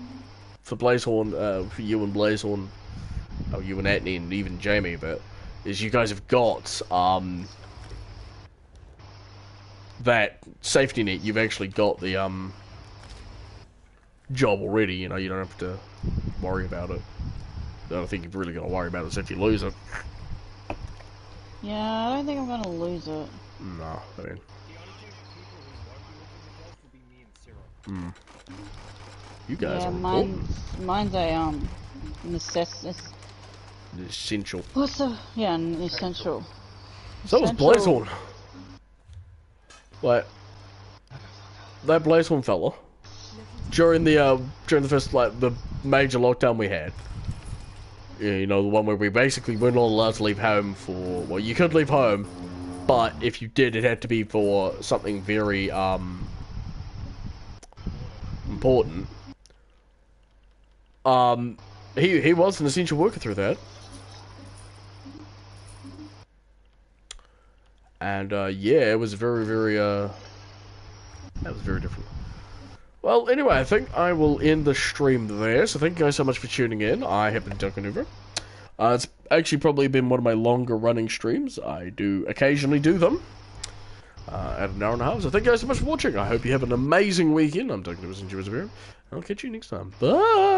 for Blazehorn, for you and Blazehorn. Oh, you and Atney and even Jamie, but is you guys have got that safety net. You've actually got the job already. You know, you don't have to worry about it. I don't think you've really got to worry about it if you lose it. Yeah, I don't think I'm gonna lose it. No, I mean. You guys are important. Mine's a necessity. Essential. What's the essential? So was Blazehorn. Like that Blazehorn fella during the first the major lockdown we had. Yeah, you know, the one where we basically weren't allowed to leave home for. Well, you could leave home, but if you did, it had to be for something very important. He was an essential worker through that. And, yeah, it was very, very, that was very different. Well, anyway, I think I will end the stream there, so thank you guys so much for tuning in. I have been Duncannuva. It's actually probably been one of my longer running streams. I do occasionally do them, at an hour and a half, so thank you guys so much for watching. I hope you have an amazing weekend. I'm Duncannuva, and I'll catch you next time. Bye!